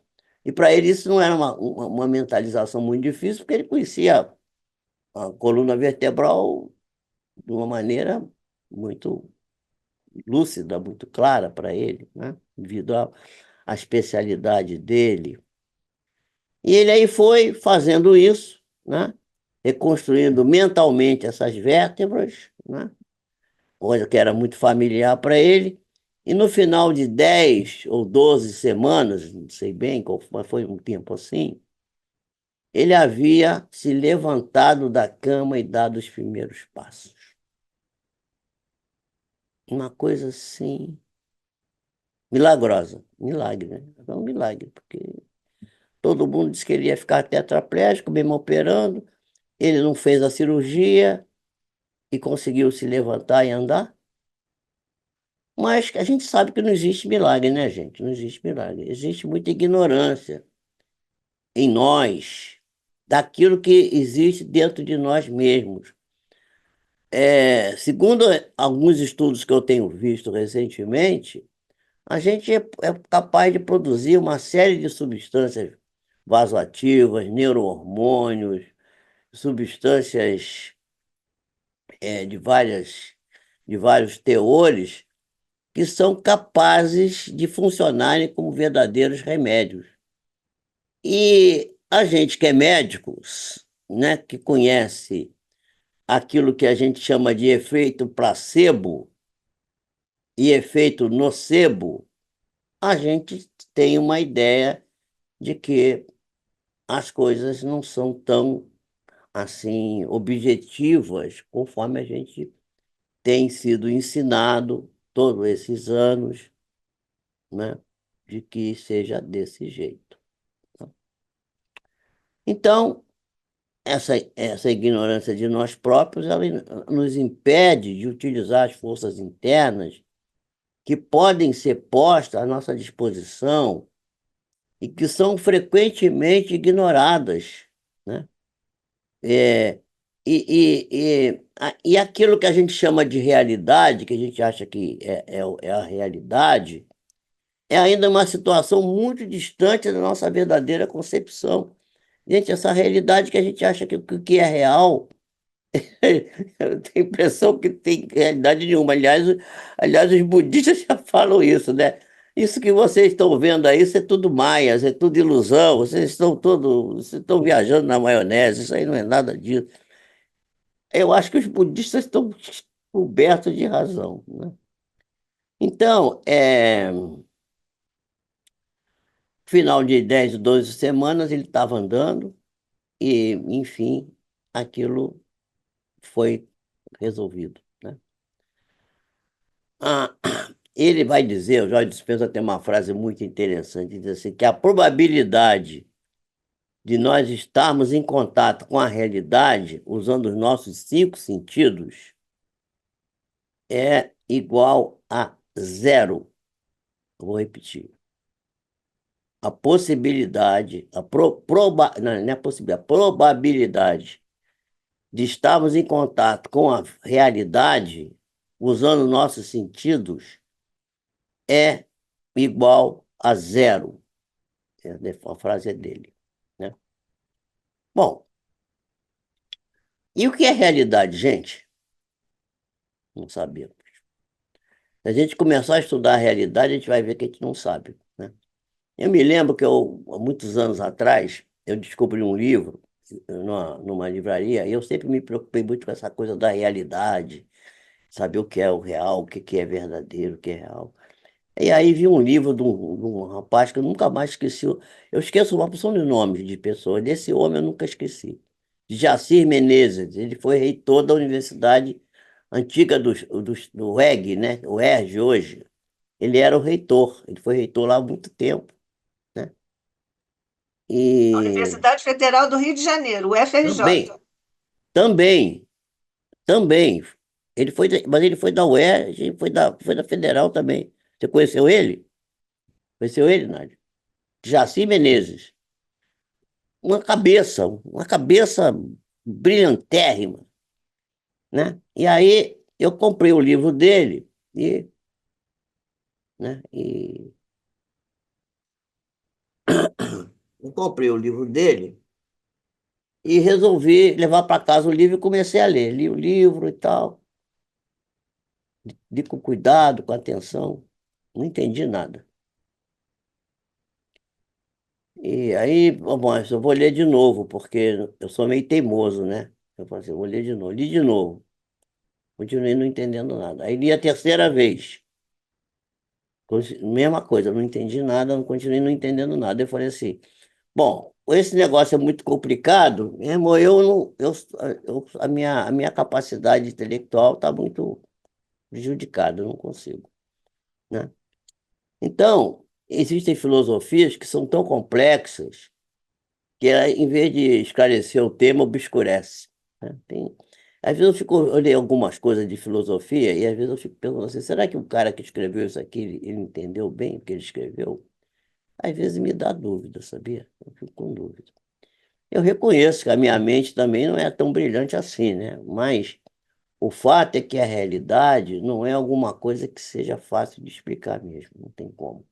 E para ele isso não era uma mentalização muito difícil, porque ele conhecia a coluna vertebral de uma maneira muito lúcida, muito clara para ele, né? Devido à especialidade dele. E ele aí foi fazendo isso, né? Reconstruindo mentalmente essas vértebras, né? Coisa que era muito familiar para ele. E no final de 10 ou 12 semanas, não sei bem qual foi, mas foi um tempo assim, ele havia se levantado da cama e dado os primeiros passos. Uma coisa assim milagrosa. Milagre, né? É um milagre, porque todo mundo disse que ele ia ficar tetraplégico, mesmo operando. Ele não fez a cirurgia e conseguiu se levantar e andar. Mas a gente sabe que não existe milagre, né, gente? Não existe milagre. Existe muita ignorância em nós daquilo que existe dentro de nós mesmos. Segundo alguns estudos que eu tenho visto recentemente, a gente é capaz de produzir uma série de substâncias vasoativas, neurohormônios, substâncias de vários teores que são capazes de funcionarem como verdadeiros remédios. E a gente que é médico, né, que conhece aquilo que a gente chama de efeito placebo e efeito nocebo, a gente tem uma ideia de que as coisas não são tão assim objetivas conforme a gente tem sido ensinado todos esses anos, né, de que seja desse jeito. Então, essa ignorância de nós próprios, ela nos impede de utilizar as forças internas que podem ser postas à nossa disposição e que são frequentemente ignoradas, né? É, e aquilo que a gente chama de realidade, que a gente acha que é a realidade, é ainda uma situação muito distante da nossa verdadeira concepção Gente, essa realidade que a gente acha que o que é real, eu tenho a impressão que tem realidade nenhuma. Aliás, os budistas já falam isso, né? Isso que vocês estão vendo aí, isso é tudo maias, é tudo ilusão, vocês estão viajando na maionese, isso aí não é nada disso. Eu acho que os budistas estão cobertos de razão, né? Então, final de 10, 12 semanas, ele estava andando e, enfim, aquilo foi resolvido, né? Ah, ele vai dizer, o Jorge Dispenza tem uma frase muito interessante, diz assim, que a probabilidade de nós estarmos em contato com a realidade, usando os nossos 5 sentidos, é igual a zero. Vou repetir. A possibilidade, não, não é possibilidade, a probabilidade de estarmos em contato com a realidade, usando nossos sentidos, é igual a zero. A frase é dele, né? Bom, e o que é realidade, gente? Não sabemos. Se a gente começar a estudar a realidade, a gente vai ver que a gente não sabe, né? Eu me lembro que há muitos anos atrás, eu descobri um livro numa livraria, e eu sempre me preocupei muito com essa coisa da realidade, saber o que é o real, o que é verdadeiro, o que é real. E aí vi um livro de um rapaz que eu nunca mais esqueci. Eu esqueço uma porção de nomes de pessoas. Desse homem eu nunca esqueci. Jacir Menezes. Ele foi reitor da Universidade Antiga do UEG, né? O ERJ hoje. Ele era o reitor. Ele foi reitor lá há muito tempo, né? A E Universidade Federal do Rio de Janeiro, o também, UFRJ. também, também. Mas ele foi da UERJ, foi da Federal também. Você conheceu ele? Conheceu ele, Nádia? Jaci Menezes. Uma cabeça brilhantérrima, né? E aí eu comprei o livro dele e eu comprei o livro dele e resolvi levar para casa o livro e comecei a ler. Li o livro e tal, li com cuidado, com atenção, não entendi nada. E aí, bom, eu vou ler de novo, porque eu sou meio teimoso, né? Eu falei assim, eu vou ler de novo. Li de novo, continuei não entendendo nada. Aí li a terceira vez. Mesma coisa, não entendi nada, não continuei não entendendo nada. Eu falei assim, bom, esse negócio é muito complicado, mesmo a minha capacidade intelectual está muito prejudicada, eu não consigo, né? Então, existem filosofias que são tão complexas que, em vez de esclarecer o tema, obscurece, né? Às vezes eu leio algumas coisas de filosofia e às vezes eu fico pensando assim, será que o cara que escreveu isso aqui, ele entendeu bem o que ele escreveu? Às vezes me dá dúvida, sabia? Eu fico com dúvida. Eu reconheço que a minha mente também não é tão brilhante assim, né? Mas o fato é que a realidade não é alguma coisa que seja fácil de explicar mesmo, não tem como.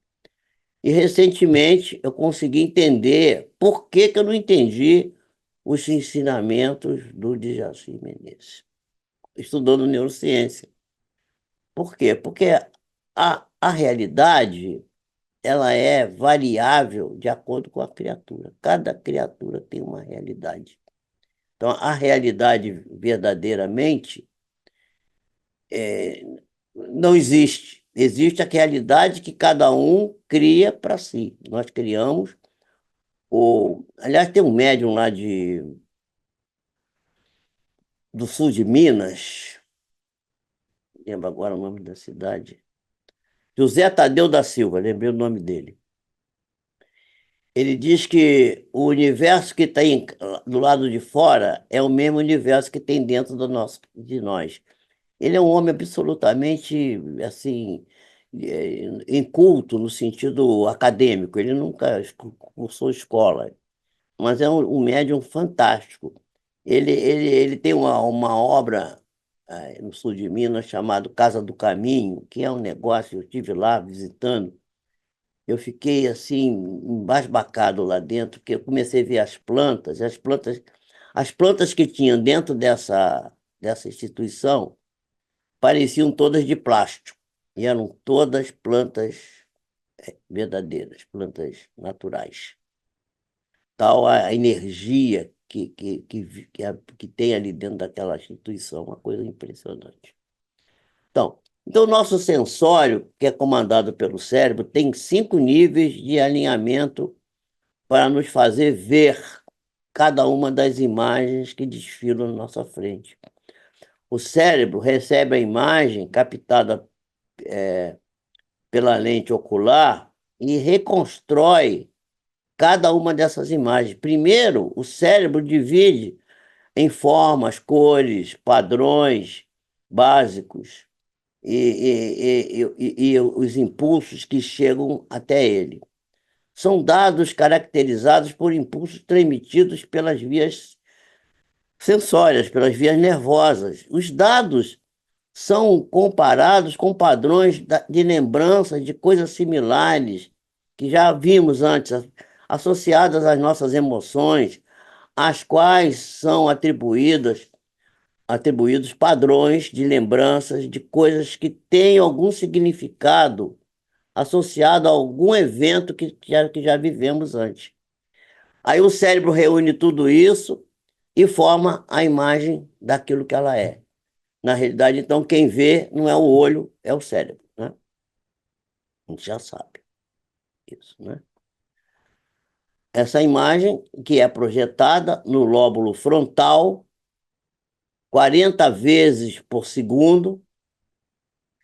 E recentemente eu consegui entender por que que eu não entendi os ensinamentos do Djaci Menezes, estudando neurociência. Por quê? Porque a realidade ela é variável de acordo com a criatura. Cada criatura tem uma realidade. Então, a realidade verdadeiramente é, não existe. Existe a realidade que cada um cria para si. Nós criamos. Aliás, tem um médium lá do sul de Minas, não lembro agora o nome da cidade, José Tadeu da Silva, lembrei o nome dele. Ele diz que o universo que está do lado de fora é o mesmo universo que tem dentro de nós. Ele é um homem absolutamente, assim, inculto no sentido acadêmico. Ele nunca cursou escola, mas é um médium fantástico. Ele tem uma obra no sul de Minas chamado Casa do Caminho, que é um negócio, eu estive lá visitando, eu fiquei assim, embasbacado lá dentro, porque eu comecei a ver as plantas, as plantas que tinham dentro dessa instituição pareciam todas de plástico, e eram todas plantas verdadeiras, plantas naturais. Tal a energia que tem ali dentro daquela instituição, uma coisa impressionante. Então, o nosso sensório, que é comandado pelo cérebro, tem 5 níveis de alinhamento para nos fazer ver cada uma das imagens que desfilam na nossa frente. O cérebro recebe a imagem captada pela lente ocular e reconstrói cada uma dessas imagens. Primeiro, o cérebro divide em formas, cores, padrões básicos e os impulsos que chegam até ele. São dados caracterizados por impulsos transmitidos pelas vias sensórias, pelas vias nervosas. Os dados são comparados com padrões de lembranças de coisas similares que já vimos antes, associadas às nossas emoções, às quais são atribuídos padrões de lembranças de coisas que têm algum significado associado a algum evento que já vivemos antes. Aí o cérebro reúne tudo isso e forma a imagem daquilo que ela é. Na realidade, então, quem vê não é o olho, é o cérebro, né? A gente já sabe isso, né? Essa imagem, que é projetada no lóbulo frontal 40 vezes por segundo,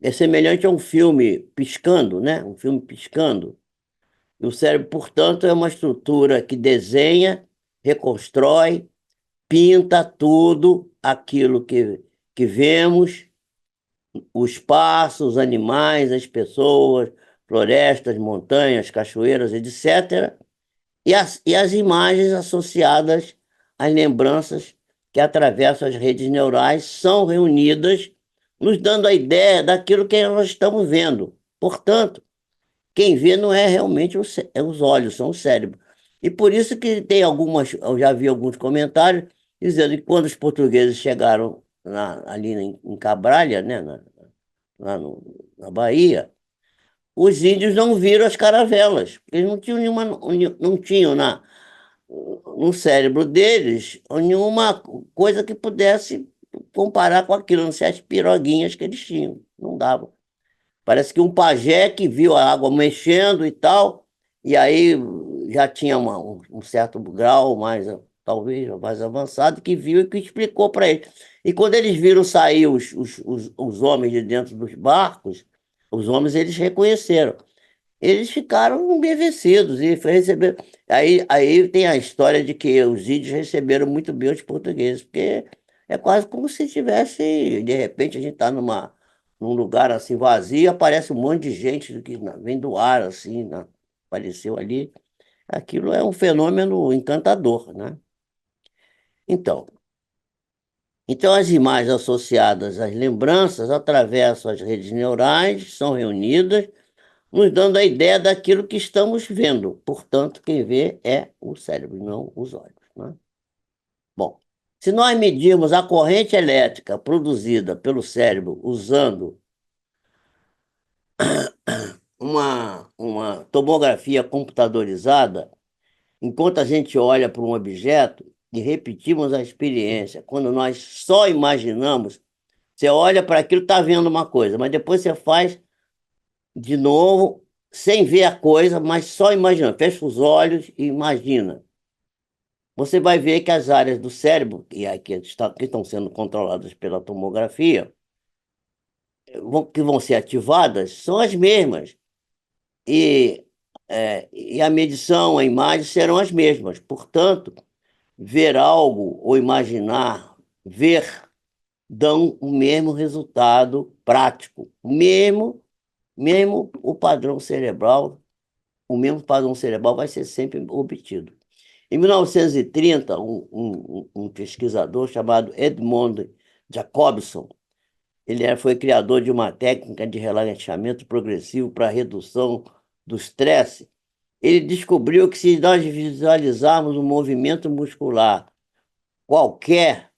é semelhante a um filme piscando, né? Um filme piscando. E o cérebro, portanto, é uma estrutura que desenha, reconstrói, pinta tudo aquilo que vemos, o espaço, os animais, as pessoas, florestas, montanhas, cachoeiras, etc. E as imagens associadas às lembranças que atravessam as redes neurais são reunidas, nos dando a ideia daquilo que nós estamos vendo. Portanto, quem vê não é realmente os olhos, são o cérebro. E por isso que tem eu já vi alguns comentários dizendo que quando os portugueses chegaram ali em Cabralha, né, lá na Bahia, os índios não viram as caravelas. Eles não tinham não tinham no cérebro deles nenhuma coisa que pudesse comparar com aquilo, não sei as piroguinhas que eles tinham. Não dava. Parece que um pajé que viu a água mexendo e tal, e aí já tinha um certo grau mais, talvez, mais avançado, que viu e que explicou para eles. E quando eles viram sair os homens de dentro dos barcos, os homens eles reconheceram. Eles ficaram embevecidos e receberam. Aí tem a história de que os índios receberam muito bem os portugueses, porque é quase como se tivesse, de repente, a gente está num lugar assim vazio, aparece um monte de gente que vem do ar, assim, apareceu ali. Aquilo é um fenômeno encantador, né? Então, então, as imagens associadas às lembranças atravessam as redes neurais, são reunidas nos dando a ideia daquilo que estamos vendo. Portanto, quem vê é o cérebro, não os olhos, né? Bom, se nós medirmos a corrente elétrica produzida pelo cérebro usando uma tomografia computadorizada, enquanto a gente olha para um objeto e repetimos a experiência, quando nós só imaginamos, você olha para aquilo, está vendo uma coisa, mas depois você faz de novo, sem ver a coisa, mas só imaginando. Fecha os olhos e imagina. Você vai ver que as áreas do cérebro, que estão sendo controladas pela tomografia, que vão ser ativadas, são as mesmas. E a medição, a imagem serão as mesmas. Portanto, ver algo ou imaginar, ver, dão o mesmo resultado prático. Mesmo o mesmo padrão cerebral vai ser sempre obtido. Em 1930, um pesquisador chamado Edmond Jacobson, foi criador de uma técnica de relaxamento progressivo para redução do estresse, ele descobriu que se nós visualizarmos um movimento muscular qualquer,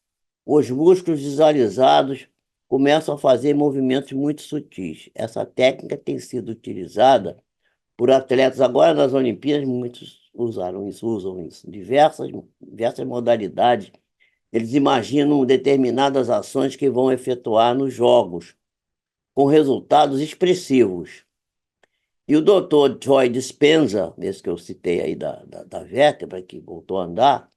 os músculos visualizados começam a fazer movimentos muito sutis. Essa técnica tem sido utilizada por atletas agora nas Olimpíadas, muitos usaram isso, usam isso, diversas modalidades. Eles imaginam determinadas ações que vão efetuar nos jogos, com resultados expressivos. E o doutor Joy Dispenza, esse que eu citei aí da vértebra, que voltou a andar,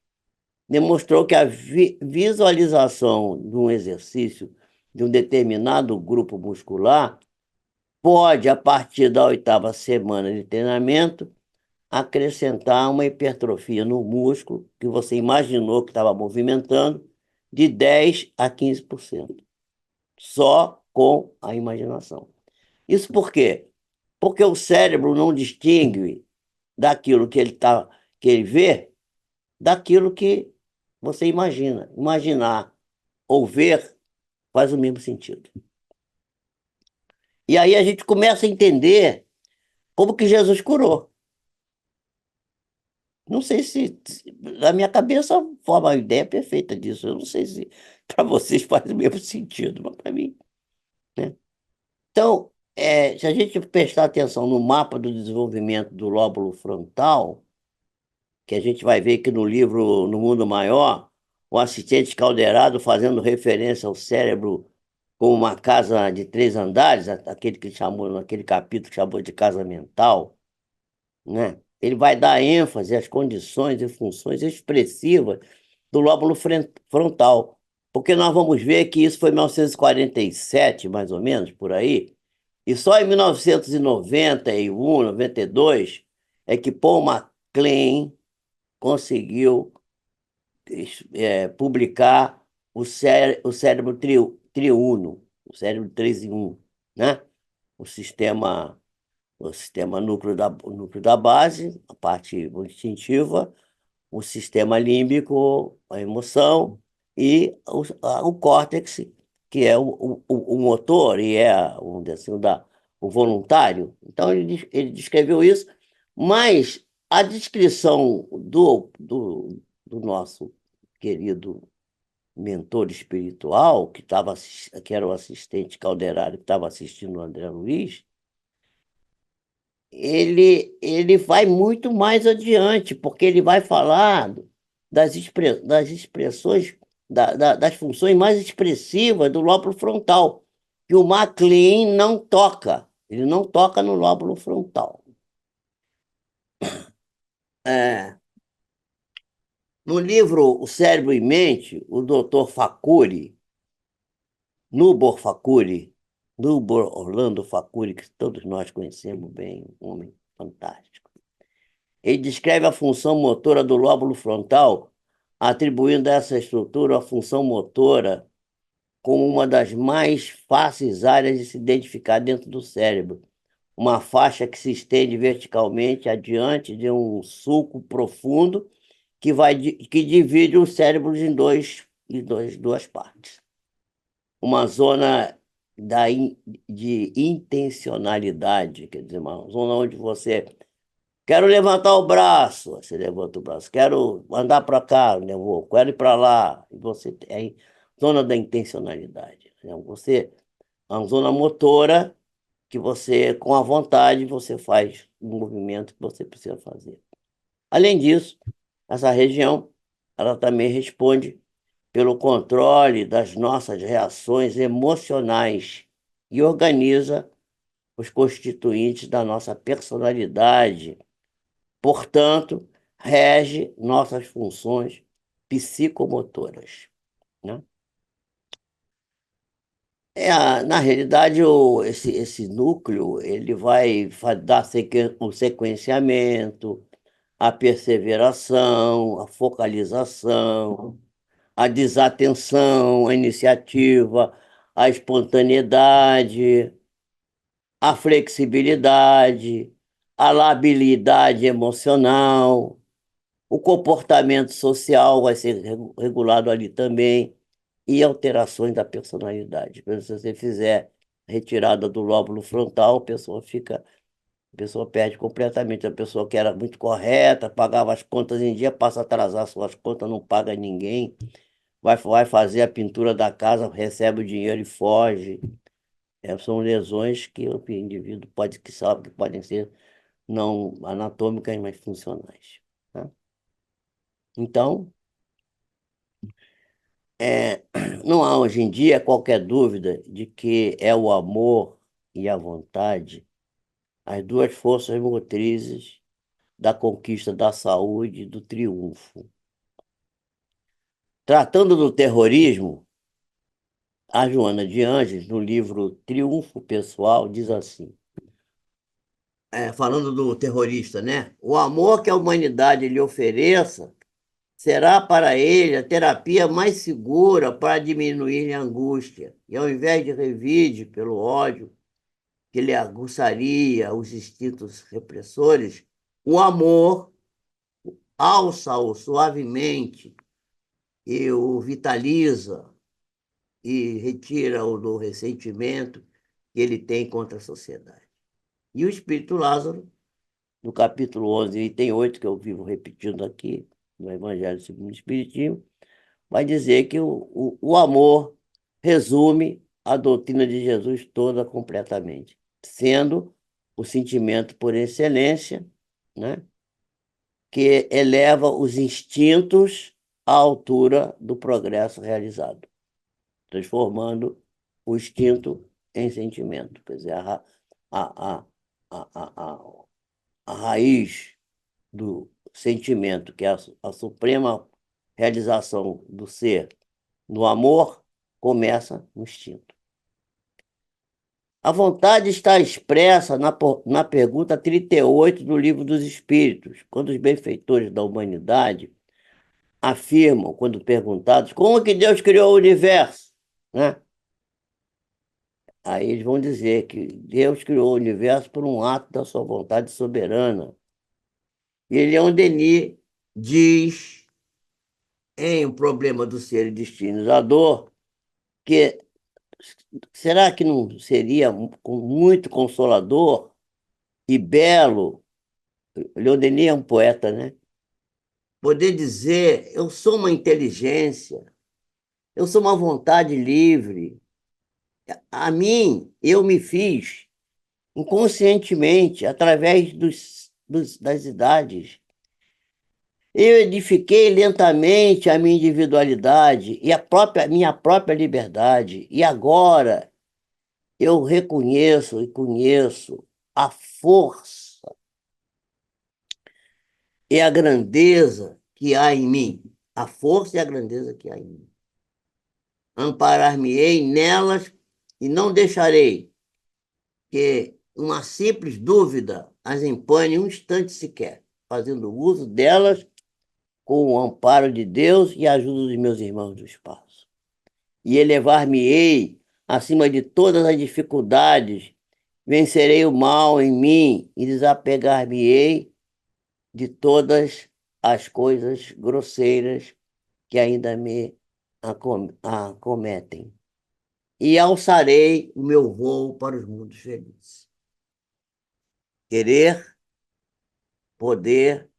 demonstrou que a visualização de um exercício de um determinado grupo muscular pode, a partir da 8ª semana de treinamento, acrescentar uma hipertrofia no músculo que você imaginou que estava movimentando de 10 a 15%, só com a imaginação. Isso por quê? Porque o cérebro não distingue daquilo que ele vê daquilo que você imagina. Imaginar ou ver faz o mesmo sentido. E aí a gente começa a entender como que Jesus curou. Não sei na minha cabeça forma a ideia perfeita disso. Eu não sei se para vocês faz o mesmo sentido, mas para mim, né? Então, se a gente prestar atenção no mapa do desenvolvimento do lóbulo frontal, que a gente vai ver que no livro No Mundo Maior, o assistente Calderado fazendo referência ao cérebro como uma casa de 3 andares, aquele que chamou, naquele capítulo que chamou de casa mental, né? Ele vai dar ênfase às condições e funções expressivas do lóbulo frontal, porque nós vamos ver que isso foi em 1947, mais ou menos, por aí, e só em 1991, 92, é que Paul MacLean conseguiu publicar o cérebro triuno, o cérebro 3 em 1, né? O sistema, o sistema núcleo da base, a parte instintiva, o sistema límbico, a emoção, e o córtex, que é o motor e vamos dizer assim, o voluntário. Então, ele descreveu isso, mas a descrição do nosso querido mentor espiritual, que era o assistente Calderaro, que estava assistindo o André Luiz, ele vai muito mais adiante, porque ele vai falar das expressões, das funções mais expressivas do lóbulo frontal, que o MacLean não toca. Ele não toca no lóbulo frontal. É, no livro O Cérebro e Mente, o Dr. Facuri, Nubor Orlando Facuri, que todos nós conhecemos bem, um homem fantástico. Ele descreve a função motora do lóbulo frontal, atribuindo a essa estrutura a função motora como uma das mais fáceis áreas de se identificar dentro do cérebro. Uma faixa que se estende verticalmente adiante de um sulco profundo que divide o cérebro duas partes. Uma zona de intencionalidade, quer dizer, uma zona onde você quero levantar o braço, você levanta o braço. Quero andar para cá, levou. Quero ir para lá. E você é zona da intencionalidade, né? Você é uma zona motora que você, com a vontade, você faz o movimento que você precisa fazer. Além disso, essa região, ela também responde pelo controle das nossas reações emocionais e organiza os constituintes da nossa personalidade. Portanto, rege nossas funções psicomotoras, né? Na realidade, esse núcleo ele vai dar o sequenciamento, a perseveração, a focalização, a desatenção, a iniciativa, a espontaneidade, a flexibilidade, a labilidade emocional. O comportamento social vai ser regulado ali também e alterações da personalidade. Se você fizer retirada do lóbulo frontal, a pessoa fica A pessoa perde completamente. A pessoa que era muito correta, pagava as contas em dia, passa a atrasar suas contas, não paga ninguém. Vai fazer a pintura da casa, recebe o dinheiro e foge. São lesões que o indivíduo pode, que sabe que podem ser não anatômicas, mas funcionais. Tá? Então, é, não há hoje em dia qualquer dúvida de que é o amor e a vontade as duas forças motrizes da conquista da saúde e do triunfo. Tratando do terrorismo, a Joana de Ângeles, no livro Triunfo Pessoal, diz assim, falando do terrorista, né? O amor que a humanidade lhe ofereça será para ele a terapia mais segura para diminuir a angústia. E ao invés de revide pelo ódio que lhe aguçaria os instintos repressores, o amor alça-o suavemente e o vitaliza e retira-o do ressentimento que ele tem contra a sociedade. E o Espírito Lázaro, no capítulo 11, item 8, que eu vivo repetindo aqui, no Evangelho segundo o Espiritismo, vai dizer que o amor resume a doutrina de Jesus toda completamente, sendo o sentimento por excelência, né, que eleva os instintos à altura do progresso realizado, transformando o instinto em sentimento. Quer dizer, a, a, a, a raiz do sentimento, que é a suprema realização do ser no amor, começa no instinto. A vontade está expressa na pergunta 38 do Livro dos Espíritos, quando os benfeitores da humanidade afirmam, quando perguntados, como que Deus criou o universo, né? Aí eles vão dizer que Deus criou o universo por um ato da sua vontade soberana. E Leon Denis diz, em O Problema do Ser e Destinos à Dor, que será que não seria muito consolador e belo, Leon Denis é um poeta, né? Poder dizer, eu sou uma inteligência, eu sou uma vontade livre, a mim, eu me fiz inconscientemente, através das idades. Eu edifiquei lentamente a minha individualidade e minha própria liberdade. E agora eu reconheço e conheço a força e a grandeza que há em mim. A força e a grandeza que há em mim. Amparar-me-ei nelas e não deixarei que uma simples dúvida as empane um instante sequer, fazendo uso delas com o amparo de Deus e a ajuda dos meus irmãos do espaço. E elevar-me-ei acima de todas as dificuldades, vencerei o mal em mim e desapegar-me-ei de todas as coisas grosseiras que ainda me acometem. E alçarei o meu voo para os mundos felizes. Querer, poder,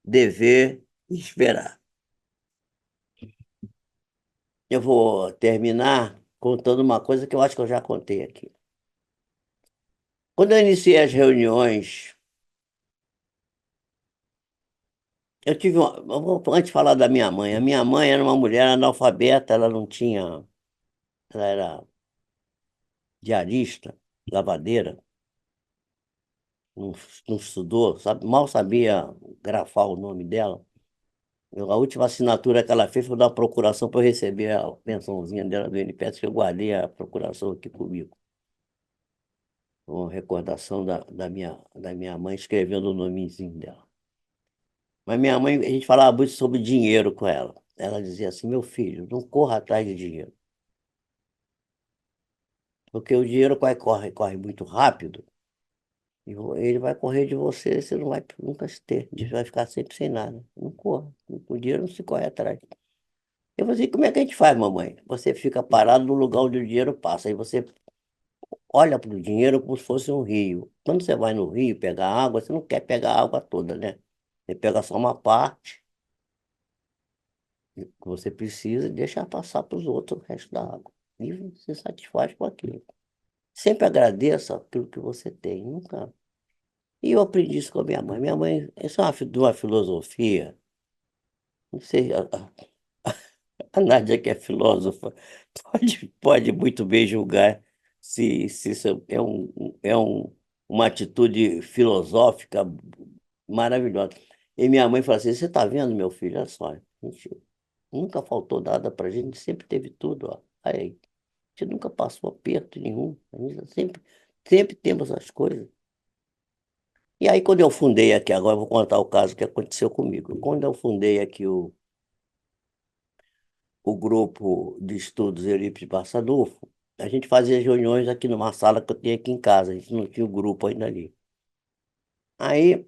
dever e esperar. Eu vou terminar contando uma coisa que eu acho que eu já contei aqui. Quando eu iniciei as reuniões, eu tive uma. Eu vou antes falar da minha mãe. A minha mãe era uma mulher analfabeta, ela não tinha. Ela era diarista, lavadeira, não, não estudou, sabe, mal sabia grafar o nome dela. A última assinatura que ela fez foi dar procuração para eu receber a pensãozinha dela do INPS, que eu guardei a procuração aqui comigo. Uma recordação da minha mãe escrevendo o nomezinho dela. Mas minha mãe, a gente falava muito sobre dinheiro com ela. Ela dizia assim: meu filho, não corra atrás de dinheiro. Porque o dinheiro corre muito rápido, e ele vai correr de você, você não vai nunca se ter, você vai ficar sempre sem nada. Não corra, o dinheiro não se corre atrás. Eu falei assim: como é que a gente faz, mamãe? Você fica parado no lugar onde o dinheiro passa, aí você olha para o dinheiro como se fosse um rio. Quando você vai no rio pegar água, você não quer pegar a água toda, né? Você pega só uma parte que você precisa e deixa passar para os outros o resto da água. E se satisfaz com aquilo. Sempre agradeça aquilo que você tem, nunca. E eu aprendi isso com a minha mãe. Minha mãe, isso é de uma filosofia, não sei, a Nádia, que é filósofa, pode muito bem julgar se isso uma atitude filosófica maravilhosa. E minha mãe fala assim: você está vendo, meu filho? Olha só, a gente nunca faltou nada para a gente, sempre teve tudo. Ó. Aí, a gente nunca passou aperto nenhum, a gente sempre temos as coisas. E aí, quando eu fundei aqui, agora eu vou contar o caso que aconteceu comigo. Quando eu fundei aqui o grupo de estudos Eurípides Barçanufo, a gente fazia as reuniões aqui numa sala que eu tinha aqui em casa, a gente não tinha o grupo ainda ali. Aí,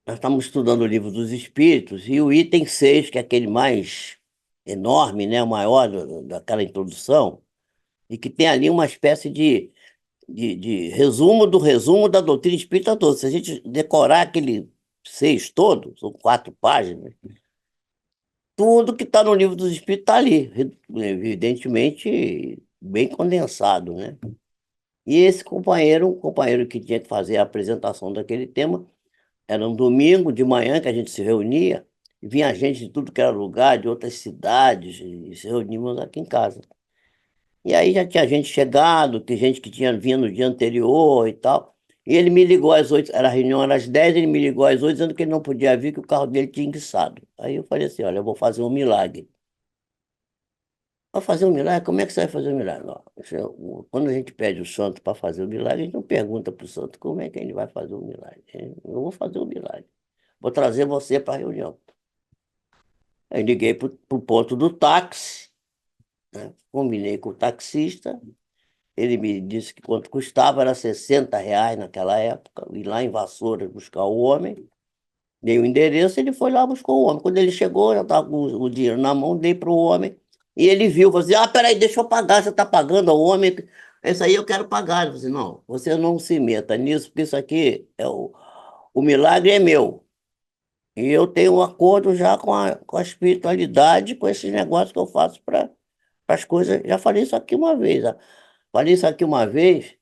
nós estávamos estudando o livro dos Espíritos, e o item 6, que é aquele mais enorme, né, o maior daquela introdução, e que tem ali uma espécie de resumo do resumo da doutrina espírita toda. Se a gente decorar aquele 6 todo, são 4 páginas, tudo que está no livro dos Espíritos está ali, evidentemente bem condensado, né? E esse companheiro, um companheiro que tinha que fazer a apresentação daquele tema, era um domingo de manhã que a gente se reunia, e vinha gente de tudo que era lugar, de outras cidades, e se reuníamos aqui em casa. E aí já tinha gente chegado, que gente que tinha vindo no dia anterior e tal. E ele me ligou às 8, era a reunião era às 10, ele me ligou às 8 dizendo que ele não podia vir, que o carro dele tinha enguiçado. Aí eu falei assim: olha, eu vou fazer um milagre. Para fazer um milagre, como é que você vai fazer um milagre? Não, quando a gente pede o santo para fazer o milagre, a gente não pergunta para o santo como é que ele vai fazer o milagre. Eu vou fazer o milagre. Vou trazer você para a reunião. Aí liguei para o ponto do táxi, né? Combinei com o taxista. Ele me disse que quanto custava, era R$ 60 naquela época, ir lá em Vassouras buscar o homem. Dei o endereço, ele foi lá buscar o homem. Quando ele chegou, já estava com o dinheiro na mão, dei para o homem. E ele viu, falou assim: ah, peraí, deixa eu pagar, você está pagando ao homem. Isso aí eu quero pagar. Ele falou assim: não, você não se meta nisso, porque isso aqui o milagre é meu. E eu tenho um acordo já com a espiritualidade, com esses negócios que eu faço para as coisas. Já falei isso aqui uma vez. Ó. Falei isso aqui uma vez.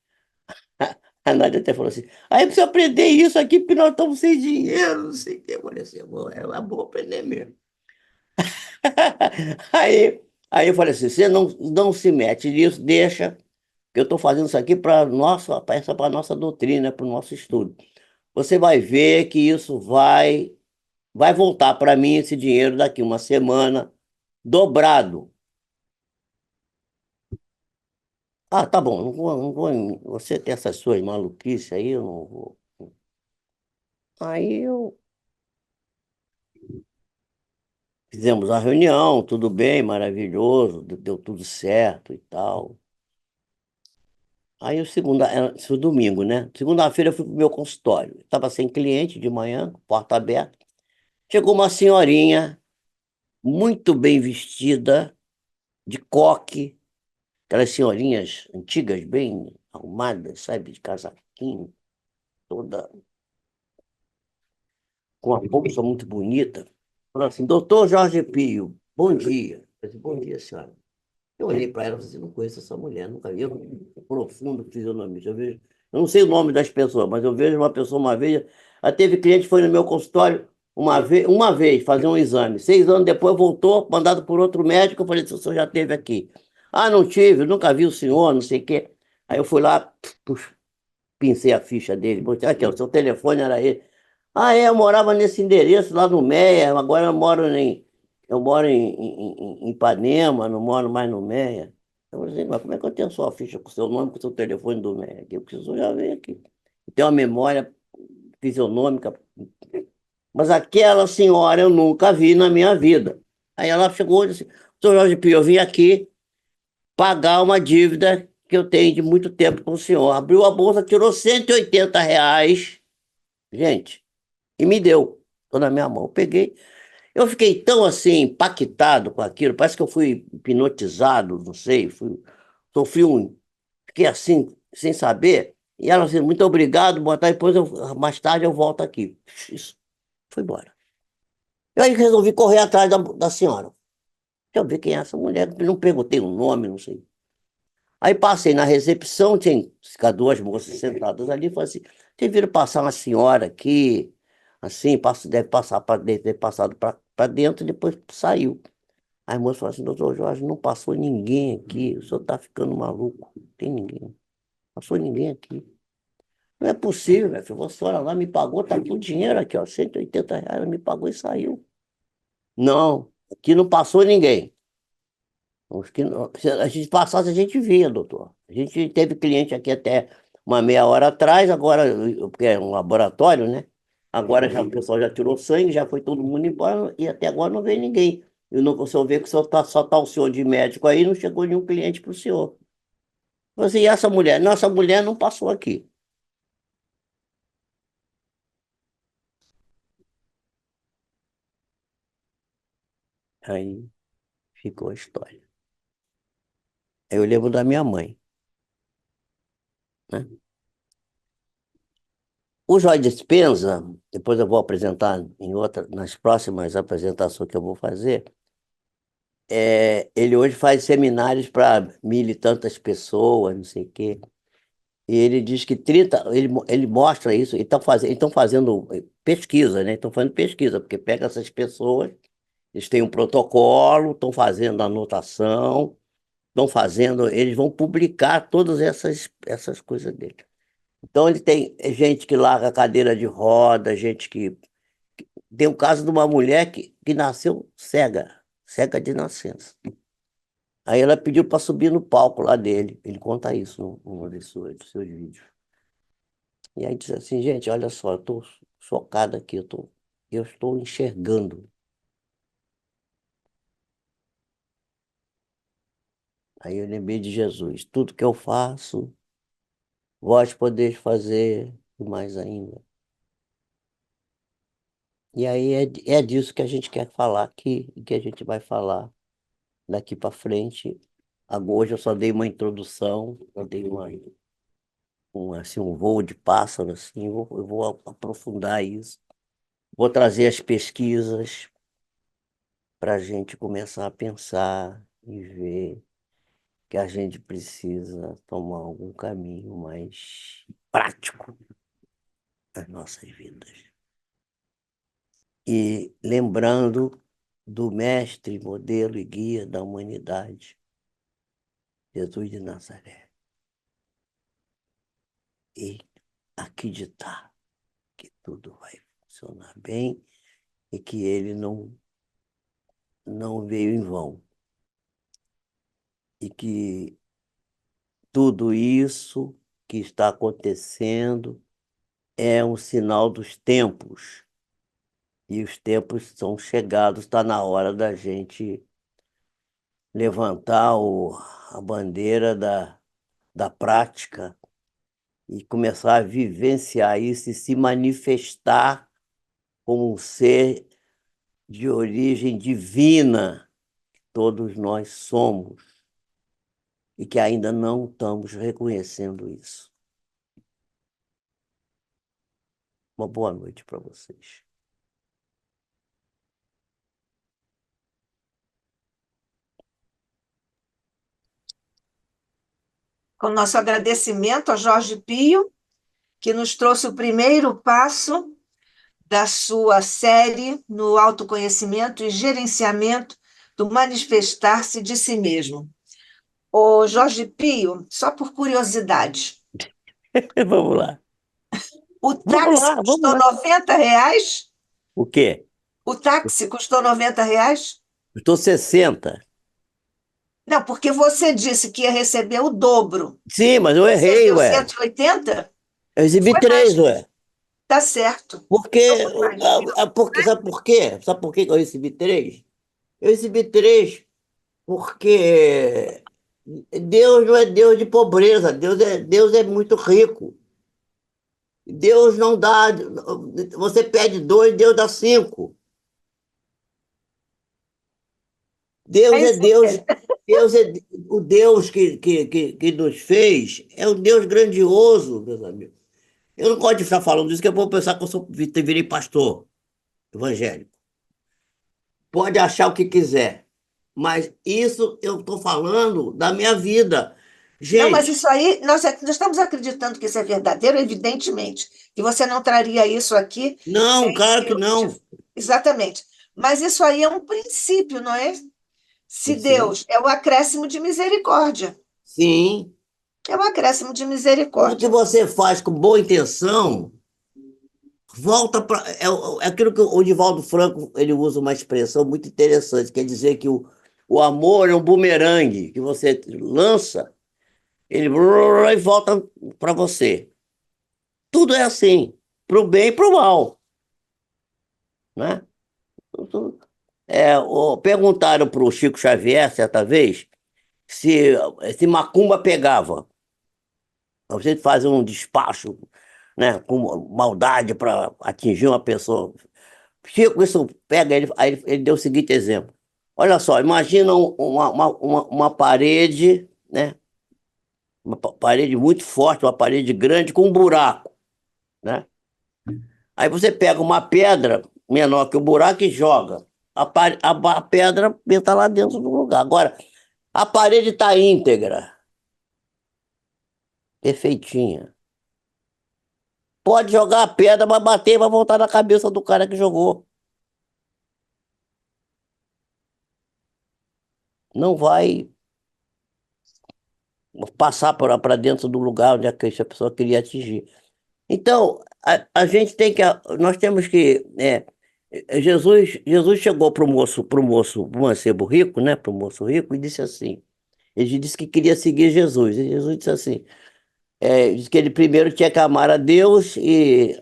A Nádia até falou assim: aí precisa aprender isso aqui, porque nós estamos sem dinheiro, não sei o quê. Eu falei assim: é bom aprender mesmo. Aí eu falei assim: você não se mete nisso, deixa, que eu estou fazendo isso aqui para a nossa doutrina, para o nosso estudo. Você vai ver que isso vai voltar para mim esse dinheiro daqui uma semana, dobrado. Ah, tá bom, você tem essas suas maluquices aí, eu não vou. Aí eu fizemos a reunião, tudo bem, maravilhoso, deu tudo certo e tal. Aí isso foi domingo, né? Segunda-feira eu fui pro meu consultório. Estava sem cliente de manhã, porta aberta. Chegou uma senhorinha, muito bem vestida, de coque, aquelas senhorinhas antigas, bem arrumadas, sabe, de casaquinho, toda com uma bolsa muito bonita. Falou assim: doutor Jorge Pio, bom dia. Eu disse: bom dia, senhora. Eu olhei para ela e falei assim: não conheço essa mulher, nunca vi. Eu profundo fisionomista. Eu não sei o nome das pessoas, mas eu vejo uma pessoa uma vez. Ela teve cliente que foi no meu consultório uma vez fazer um exame. 6 anos depois voltou, mandado por outro médico. Eu falei: o senhor já esteve aqui? Ah, não tive, nunca vi o senhor, não sei o quê. Aí eu fui lá, pincei a ficha dele. Botei aqui, ó, o seu telefone era ele. Ah, é, eu morava nesse endereço lá no Meia, agora eu moro em Ipanema, não moro mais no Meia. Eu falei assim: mas como é que eu tenho sua ficha com o seu nome, com o seu telefone do Meia? Aqui? Eu preciso já ver aqui. Tem uma memória fisionômica. Mas aquela senhora eu nunca vi na minha vida. Aí ela chegou e disse: senhor Jorge Pio, eu vim aqui pagar uma dívida que eu tenho de muito tempo com o senhor. Abriu a bolsa, tirou R$ 180, gente, e me deu. Estou na minha mão. Eu peguei. Eu fiquei tão assim, impactado com aquilo, parece que eu fui hipnotizado, não sei, sofri fiquei assim, sem saber. E ela assim, muito obrigado, boa tarde, mais tarde eu volto aqui. Isso, foi embora. Eu aí resolvi correr atrás da senhora. Deixa eu ver quem é essa mulher. Não perguntei o nome, não sei. Aí passei na recepção, tinha duas moças sentadas ali, e falei assim, vocês viram passar uma senhora aqui, assim, deve passar deve ter passado para dentro e depois saiu. Aí a moça falou assim, doutor Jorge, não passou ninguém aqui, o senhor está ficando maluco, não tem ninguém, não passou ninguém aqui. Não é possível, minha filha, a senhora lá me pagou, tá aqui o dinheiro aqui, ó, R$ 180, ela me pagou e saiu. Não, aqui não passou ninguém. Os que se a gente passasse, a gente via, doutor. A gente teve cliente aqui até uma meia hora atrás, agora, porque é um laboratório, né? Agora já, o pessoal já tirou sangue, já foi todo mundo embora e até agora não veio ninguém. E não, o senhor vê que só tá o senhor de médico aí, não chegou nenhum cliente para o senhor. Você, e essa mulher? Nossa mulher não passou aqui. Aí ficou a história. Aí eu lembro da minha mãe, né? O Joy Dispenza, depois eu vou apresentar nas próximas apresentações que eu vou fazer, ele hoje faz seminários para mil e tantas pessoas, não sei o quê. E ele diz que ele mostra isso, e estão fazendo pesquisa, né? Estão fazendo pesquisa, porque pega essas pessoas, eles têm um protocolo, estão fazendo anotação, eles vão publicar todas essas coisas dele. Então ele tem gente que larga a cadeira de roda, gente que. Tem o caso de uma mulher que nasceu cega, cega de nascença. Aí ela pediu para subir no palco lá dele. Ele conta isso num dos seus vídeos. E aí disse assim, gente, olha só, eu estou chocado aqui, eu estou enxergando. Aí eu lembrei de Jesus. Tudo que eu faço, vós podeis fazer e mais ainda. E aí é disso que a gente quer falar aqui e que a gente vai falar daqui para frente. Hoje eu só dei uma introdução, eu dei assim, um voo de pássaro, assim, eu vou aprofundar isso. Vou trazer as pesquisas para a gente começar a pensar e ver que a gente precisa tomar algum caminho mais prático das nossas vidas. E lembrando do mestre, modelo e guia da humanidade, Jesus de Nazaré. E acreditar que tudo vai funcionar bem e que ele não veio em vão. E que tudo isso que está acontecendo é um sinal dos tempos. E os tempos são chegados, está na hora da gente levantar a bandeira da prática e começar a vivenciar isso e se manifestar como um ser de origem divina, que todos nós somos, e que ainda não estamos reconhecendo isso. Uma boa noite para vocês. Com nosso agradecimento a Jorge Pio, que nos trouxe o primeiro passo da sua série no autoconhecimento e gerenciamento do manifestar-se de si mesmo. O Jorge Pio, só por curiosidade, Vamos lá. o táxi Vamos custou lá. R$ 90? O quê? O táxi custou R$ 90? Custou 60. Não, porque você disse que ia receber o dobro. Sim, mas eu errei, Recebeu ué. 180? Eu exibi Foi mais. 3, ué. Tá certo. Porque, Então foi mais. sabe por quê? Sabe por que eu recebi 3? Eu recebi 3 porque Deus não é Deus de pobreza, Deus é muito rico. Deus não dá. Você pede 2, Deus dá 5. Deus É é isso Deus. mesmo. Deus é, o Deus que nos fez é um Deus grandioso, meus amigos. Eu não gosto de ficar falando isso, que eu vou pensar que eu virei pastor evangélico. Pode achar o que quiser, mas isso eu estou falando da minha vida. Não, mas Gente, isso aí, nós estamos acreditando que isso é verdadeiro, evidentemente, que você não traria isso aqui. não, claro que Teológico. não. Exatamente. Mas isso aí é um princípio, não é? Se Sim, Deus é o acréscimo de misericórdia, sim. é o acréscimo de Tudo que misericórdia. você faz com boa intenção, volta para. É aquilo que o Divaldo Franco ele usa uma expressão muito interessante, quer dizer que o amor é um bumerangue que você lança, ele e volta para você. Tudo é assim, para o bem e para o mal, né? Perguntaram para o Chico Xavier, certa vez, se macumba pegava. Você faz um despacho, né, com maldade para atingir uma pessoa. Chico, isso pega ele, aí ele deu o seguinte exemplo. Olha só, imagina uma parede, né? Uma parede muito forte, uma parede grande com um buraco, né? Aí você pega uma pedra menor que o buraco e joga. A pedra está lá dentro do lugar. Agora, a parede está íntegra, perfeitinha. Pode jogar a pedra, vai bater e vai voltar na cabeça do cara que jogou. Não vai passar para dentro do lugar onde a pessoa queria atingir. Então, a gente tem que, nós temos que, Jesus chegou para o mancebo rico, né, para o moço rico, e disse assim, ele disse que queria seguir Jesus, e Jesus disse assim, disse que ele primeiro tinha que amar a Deus e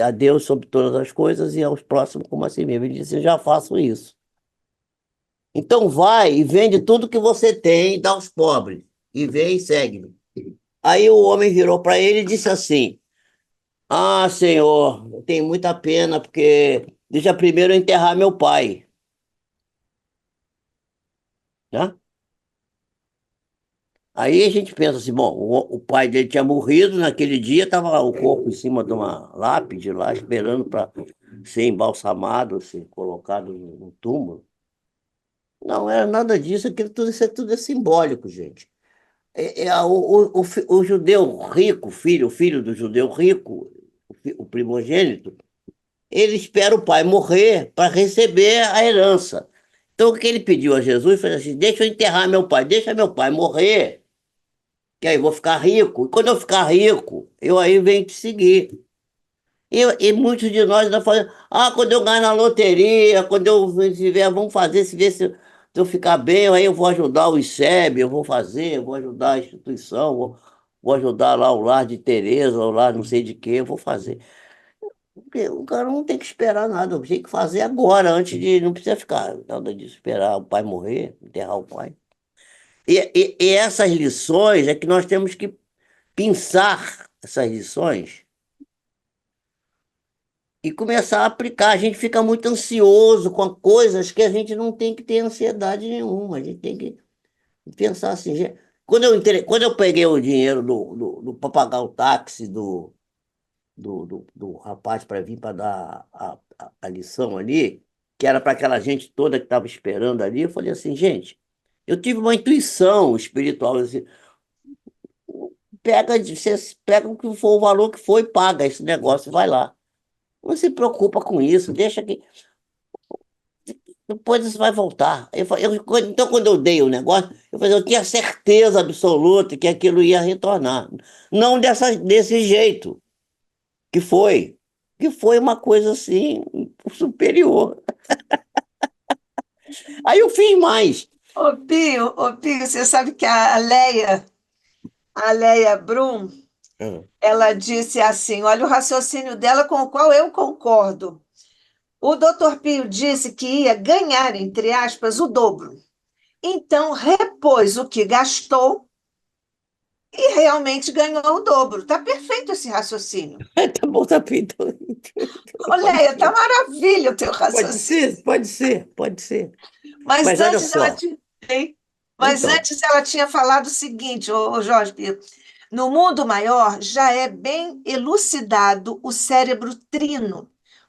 a Deus sobre todas as coisas e aos próximos como a si mesmo. Ele disse, eu já faço isso. Então vai e vende tudo que você tem e dá aos pobres, e vem e segue-me. Aí o homem virou para ele e disse assim, ah, Senhor, eu tenho muita pena, porque deixa primeiro eu enterrar meu pai, né? Aí a gente pensa assim, bom, o pai dele tinha morrido naquele dia, estava o corpo em cima de uma lápide lá, esperando para ser embalsamado, ser colocado no túmulo. Não era nada disso, isso é tudo é simbólico, gente. O judeu rico, o filho do judeu rico, o primogênito, ele espera o pai morrer para receber a herança. Então, o que ele pediu a Jesus foi assim: deixa eu enterrar meu pai, deixa meu pai morrer, que aí eu vou ficar rico. E quando eu ficar rico, eu aí venho te seguir. E muitos de nós ainda falam: ah, quando eu ganhar na loteria, quando eu tiver, vamos fazer, se ver se eu ficar bem, aí eu vou ajudar o ICEB, eu vou fazer, eu vou ajudar a instituição, vou ajudar lá o lar de Tereza, o lar não sei de quê, eu vou fazer. Porque o cara não tem que esperar nada, tem que fazer agora, antes de. Não precisa ficar nada de esperar o pai morrer, enterrar o pai. E essas lições é que nós temos que pensar essas lições e começar a aplicar. A gente fica muito ansioso com coisas que a gente não tem que ter ansiedade nenhuma. A gente tem que pensar assim. Quando eu peguei o dinheiro para pagar o táxi do rapaz para vir para dar a lição ali, que era para aquela gente toda que estava esperando ali, eu falei assim, gente, eu tive uma intuição espiritual, assim, você pega o que for o valor que for e paga esse negócio, vai lá. Não se preocupa com isso, deixa que depois isso vai voltar. Então, quando eu dei o negócio, eu tinha certeza absoluta que aquilo ia retornar. Não desse jeito que foi uma coisa assim superior. Aí eu fiz mais. Ô Pio, você sabe que a Leia Brum, Ah, ela disse assim, olha o raciocínio dela com o qual eu concordo. O doutor Pio disse que ia ganhar, entre aspas, o dobro. Então, repôs o que gastou e realmente ganhou o dobro. Está perfeito esse raciocínio. tá bom, tá feito. Pode Olha, tá ser. maravilha o teu Pode raciocínio. ser, pode ser, pode ser. Mas Mas olha antes ela só, te... Hein? Mas Então, antes ela tinha falado o seguinte, ô Jorge Pio, no mundo maior já é bem elucidado o cérebro trino,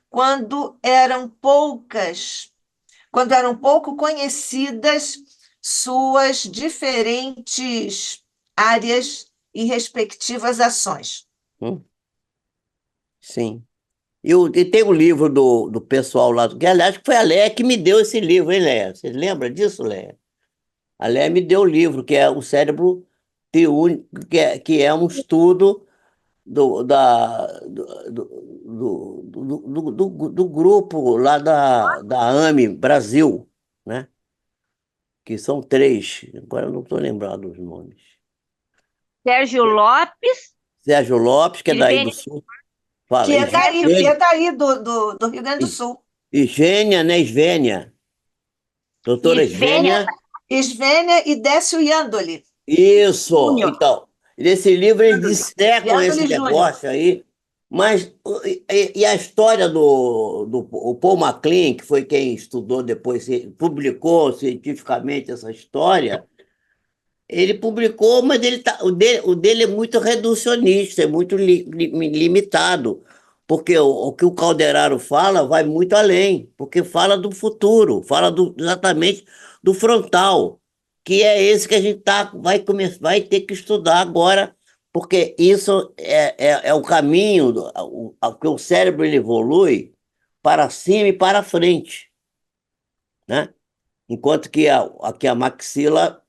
quando eram poucas, quando eram pouco conhecidas suas diferentes áreas e respectivas ações. hum, sim. E tem o livro do pessoal lá, que aliás foi a Léa que me deu esse livro, hein, Léa? Você lembra disso, Léa? A Léa me deu o livro, que é o cérebro teúnico, que é um estudo do grupo lá da AME Brasil, né? Que são três, agora eu não estou lembrado dos nomes. Sérgio Lopes, Sérgio Lopes, que é daí do Irvênia, Sul, fala, Que é daí do Rio Grande do Sul. Isvênia, né? Isvênia, doutora Irvênia Isvênia. Esvênia e Décio Iandoli. Isso, Júnior. então, nesse livro eles dissecam esse Iandoli Júnior. negócio aí, mas e a história do o Paul MacLean, que foi quem estudou depois, publicou cientificamente essa história, ele publicou, mas o dele é muito reducionista, é muito limitado, porque o que o Calderaro fala vai muito além, porque fala do futuro, fala exatamente do frontal, que é esse que a gente vai ter que estudar agora, porque isso é o caminho, que o cérebro ele evolui para cima e para frente, né? Enquanto que aqui a maxila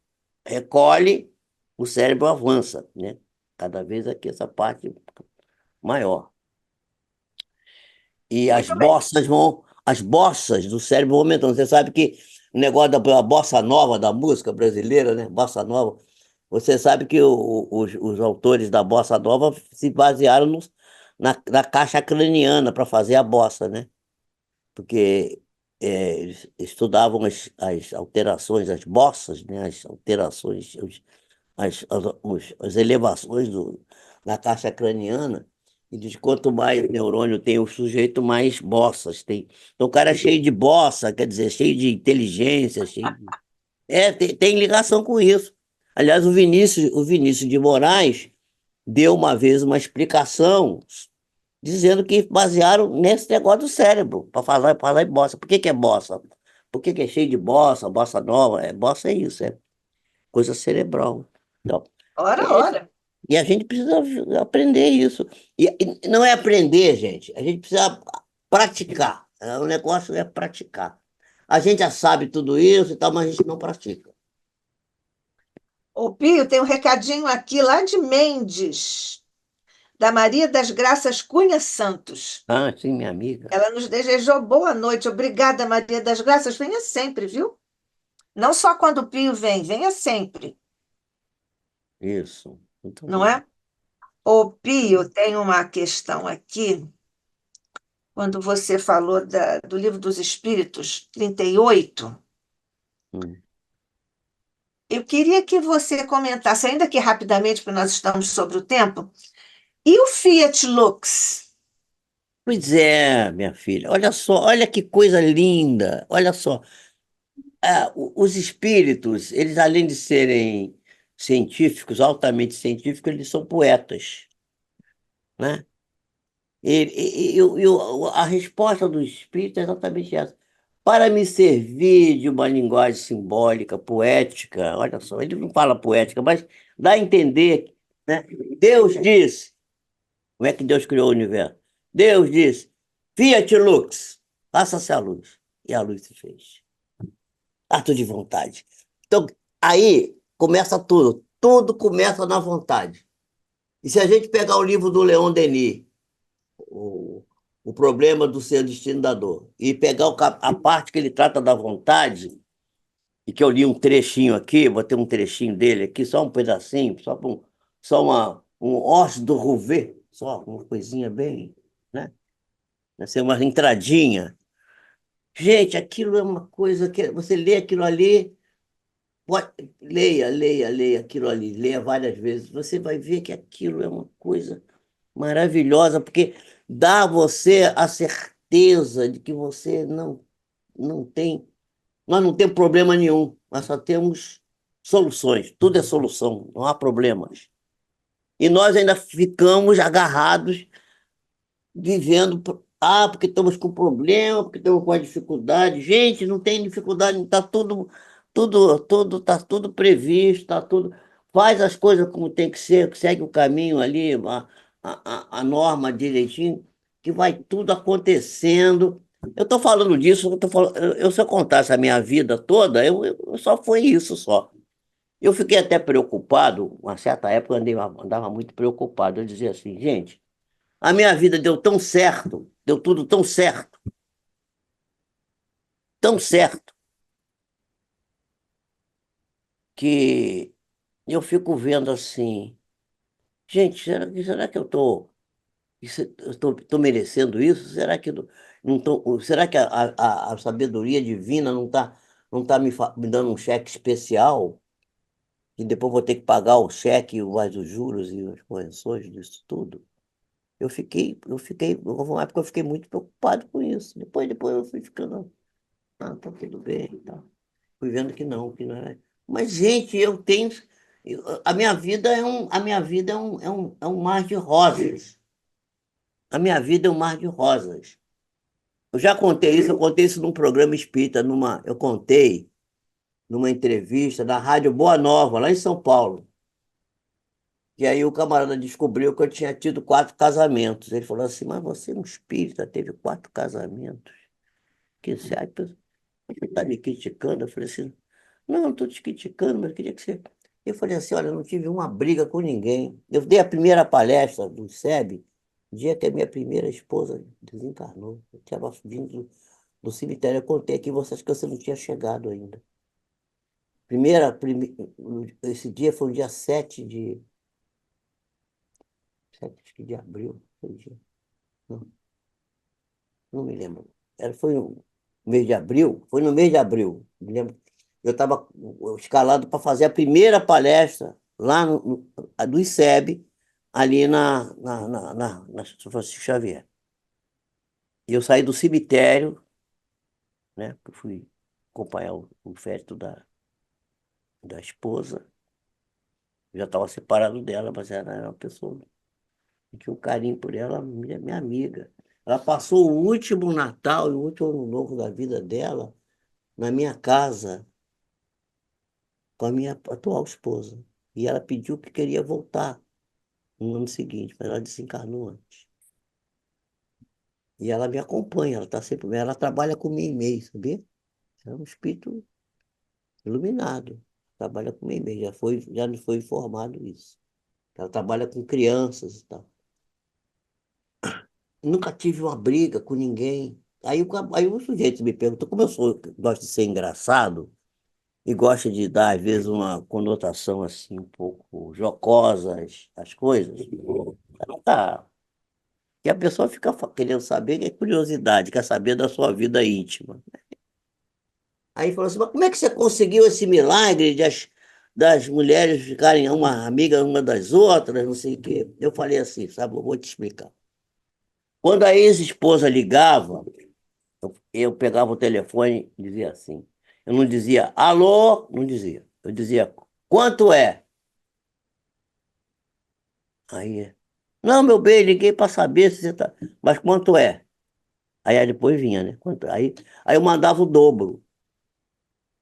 recolhe, o cérebro avança, né? Cada vez aqui essa parte maior. E Muito bem. as bossas do cérebro vão aumentando. Você sabe que o negócio da bossa nova, da música brasileira, né? Bossa nova, você sabe que os autores da bossa nova se basearam na caixa craniana para fazer a bossa, né? Porque eles estudavam as alterações, as bossas, né? As alterações, as elevações na caixa craniana, e diz que quanto mais neurônio tem o sujeito, mais bossas tem. Então, o cara é cheio de bossa, quer dizer, cheio de inteligência, tem ligação com isso. Aliás, o Vinícius de Moraes deu uma vez uma explicação dizendo que basearam nesse negócio do cérebro, para falar em bossa. Por que que é bossa? Por que que é cheio de bossa, bossa nova? Bossa é isso, é coisa cerebral. Então, Ora, é, ora. e a gente precisa aprender isso. E não é aprender, gente, a gente precisa praticar. O negócio é praticar. A gente já sabe tudo isso e tal, mas a gente não pratica. Ô, Pio, tem um recadinho aqui lá de Mendes, da Maria das Graças Cunha Santos. Ah, sim, minha amiga. Ela nos desejou boa noite. Obrigada, Maria das Graças. Venha sempre, viu? Não só quando o Pio vem, venha sempre, Isso, muito não bem. é? Ô, Pio, tem uma questão aqui. Quando você falou do Livro dos Espíritos, 38, Hum. eu queria que você comentasse, ainda que rapidamente, porque nós estamos sobre o tempo, e o Fiat Lux? Pois é, minha filha, olha só, olha que coisa linda, olha só. Os espíritos, eles além de serem científicos, altamente científicos, eles são poetas, né? A resposta do espírito é exatamente essa. Para me servir de uma linguagem simbólica, poética, olha só, ele não fala poética, mas dá a entender, né? Deus disse, como é que Deus criou o universo? Deus disse, Fiat Lux, faça-se a luz. E a luz se fez. Ato de vontade. Então, aí começa tudo. Tudo começa na vontade. E se a gente pegar o livro do Leon Denis, o, o problema do ser destino da dor, e pegar a parte que ele trata da vontade, e que eu li um trechinho aqui, vou ter um trechinho dele aqui, só um pedacinho, um os do Rouvet, só uma coisinha bem, né? Vai ser uma entradinha. Gente, aquilo é uma coisa que você lê aquilo ali. Leia, leia, leia aquilo ali, leia várias vezes. Você vai ver que aquilo é uma coisa maravilhosa, porque dá a você a certeza de que você não tem, nós não temos problema nenhum, nós só temos soluções, tudo é solução, não há problemas. E nós ainda ficamos agarrados, vivendo, porque estamos com problema, porque estamos com a dificuldade. Gente, não tem dificuldade, está tá tudo previsto, está tudo. Faz as coisas como tem que ser, segue o caminho ali, a norma direitinho, que vai tudo acontecendo. Eu estou falando disso, se eu contasse a minha vida toda, eu só foi isso só. Eu fiquei até preocupado, uma certa época andava muito preocupado. Eu dizia assim, gente, a minha vida deu tão certo, deu tudo tão certo, que eu fico vendo assim, gente, será que tô merecendo isso? Será que não tô, será que a sabedoria divina não tá me dando um cheque especial? E depois vou ter que pagar o cheque, mais os juros e as correções disso tudo? Houve uma época que eu fiquei muito preocupado com isso. Depois eu fui ficando, tá tudo bem, tá. Fui vendo que não era. Mas, gente, a minha vida é um mar de rosas. A minha vida é um mar de rosas. Eu contei isso num programa espírita, eu contei numa entrevista na Rádio Boa Nova, lá em São Paulo. E aí o camarada descobriu que eu tinha tido 4 casamentos. Ele falou assim, mas você é um espírita, teve 4 casamentos. Que você, ai, você está me criticando? Eu falei assim, não, não estou te criticando, mas eu queria que você... Eu falei assim, olha, eu não tive uma briga com ninguém. Eu dei a primeira palestra do SEB, no dia que a minha primeira esposa desencarnou. Eu estava vindo do cemitério, eu contei aqui, vocês que você não tinha chegado ainda. Esse dia foi o dia 7 acho que de abril. Foi o dia. Não, não me lembro. Foi no mês de abril? Foi no mês de abril, me lembro. Eu estava escalado para fazer a primeira palestra lá do ICEB, ali na São Francisco Xavier. E eu saí do cemitério, né? Que eu fui acompanhar o feto da esposa. Eu já estava separado dela, mas ela era uma pessoa que tinha um carinho por ela, minha amiga. Ela passou o último Natal e o último Ano Novo da vida dela na minha casa com a minha atual esposa. E ela pediu que queria voltar no ano seguinte, mas ela desencarnou antes. E ela me acompanha, ela está sempre, ela trabalha com meio, sabia? É um espírito iluminado. Trabalha com meio, já me foi informado isso. Ela trabalha com crianças e tal. Nunca tive uma briga com ninguém. Aí o sujeito me perguntou, como gosto de ser engraçado, e gosta de dar, às vezes, uma conotação assim, um pouco jocosa às coisas. Não tá. E a pessoa fica querendo saber, que é curiosidade, quer saber da sua vida íntima. Aí falou assim, mas como é que você conseguiu esse milagre das mulheres ficarem uma amiga uma das outras, não sei o quê? Eu falei assim, sabe, eu vou te explicar. Quando a ex-esposa ligava, eu pegava o telefone e dizia assim. Eu não dizia alô, não dizia. Eu dizia quanto é? Aí, não, meu bem, liguei para saber se você tá. Mas quanto é? Aí depois vinha, né? Aí eu mandava o dobro.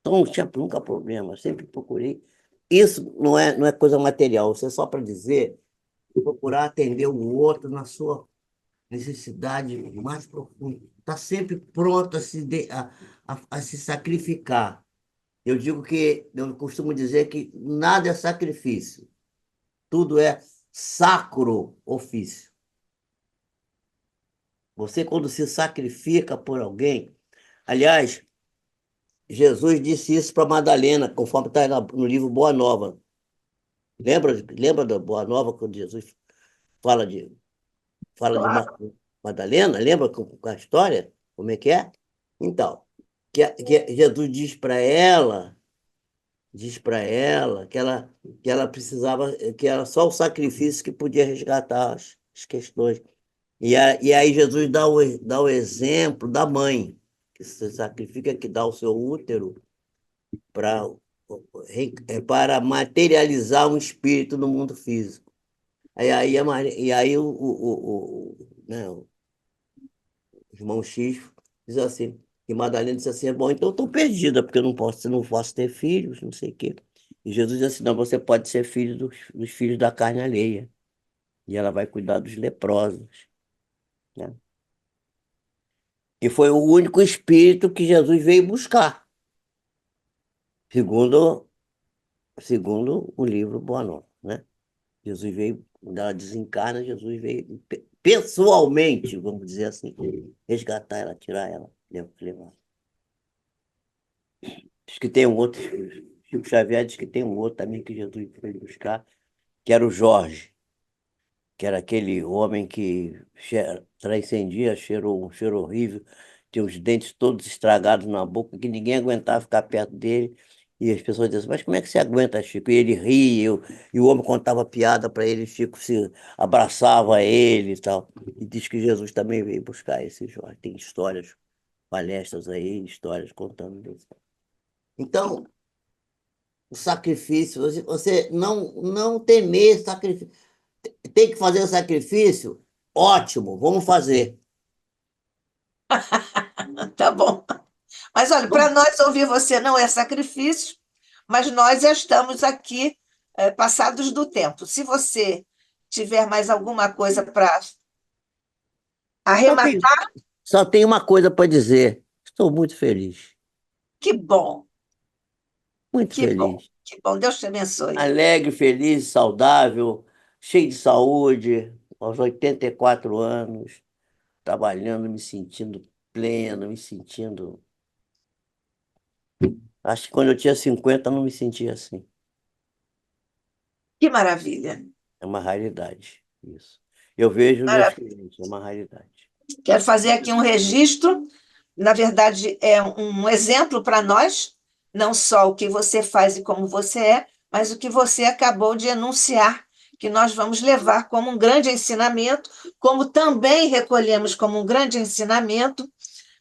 Então não tinha nunca problema, sempre procurei. Isso não é coisa material, isso é só para dizer, procurar atender o outro na sua necessidade mais profunda. Está sempre pronto a se sacrificar. Eu costumo dizer que nada é sacrifício, tudo é sacro ofício. Você, quando se sacrifica por alguém, aliás, Jesus disse isso para Madalena, conforme está no livro Boa Nova. Lembra da Boa Nova, quando Jesus fala de Madalena? Lembra com a história? Como é que é? Então, que Jesus diz para ela que ela precisava, que era só o sacrifício que podia resgatar as questões. E aí Jesus dá o exemplo da mãe, que se sacrifica, que dá o seu útero para para materializar um espírito no mundo físico. Né, o irmão X diz assim, e Madalena disse assim, bom, então eu estou perdida, porque eu não posso ter filhos, não sei o quê. E Jesus disse assim, não, você pode ser filho dos filhos da carne alheia. E ela vai cuidar dos leprosos, né? Que foi o único espírito que Jesus veio buscar, segundo, segundo o livro Boa Nova, né? Jesus veio, quando ela desencarna, Jesus veio pessoalmente, vamos dizer assim, resgatar ela, tirar ela, levar. Diz que tem um outro, Chico Xavier diz que tem um outro também que Jesus foi buscar, que era o Jorge, que era aquele homem que transcendia, cheirou um cheiro horrível, tinha os dentes todos estragados na boca, que ninguém aguentava ficar perto dele. E as pessoas diziam, mas como é que você aguenta, Chico? E ele ria, e o homem contava piada para ele, Chico se abraçava ele e tal. E diz que Jesus também veio buscar esse Jorge. Tem histórias, palestras aí, histórias contando isso. Então, o sacrifício, você não temer sacrifício. Tem que fazer o sacrifício? Ótimo, vamos fazer. Tá bom. Mas olha, para nós ouvir você não é sacrifício, mas nós já estamos aqui, passados do tempo. Se você tiver mais alguma coisa para Só tem, arrematar, só tem uma coisa para dizer. Estou muito feliz, que bom, muito que bom, feliz. que bom. Deus te abençoe. Alegre, feliz, saudável, cheio de saúde, aos 84 anos, trabalhando, me sentindo pleno, me sentindo. Acho que quando eu tinha 50 eu não me sentia assim. Que maravilha. É uma raridade isso. Eu vejo meus Maravilha. clientes, é uma raridade. Quero fazer aqui um registro. Na verdade, é um exemplo para nós, não só o que você faz e como você é, mas o que você acabou de enunciar, que nós vamos levar como um grande ensinamento, como também recolhemos como um grande ensinamento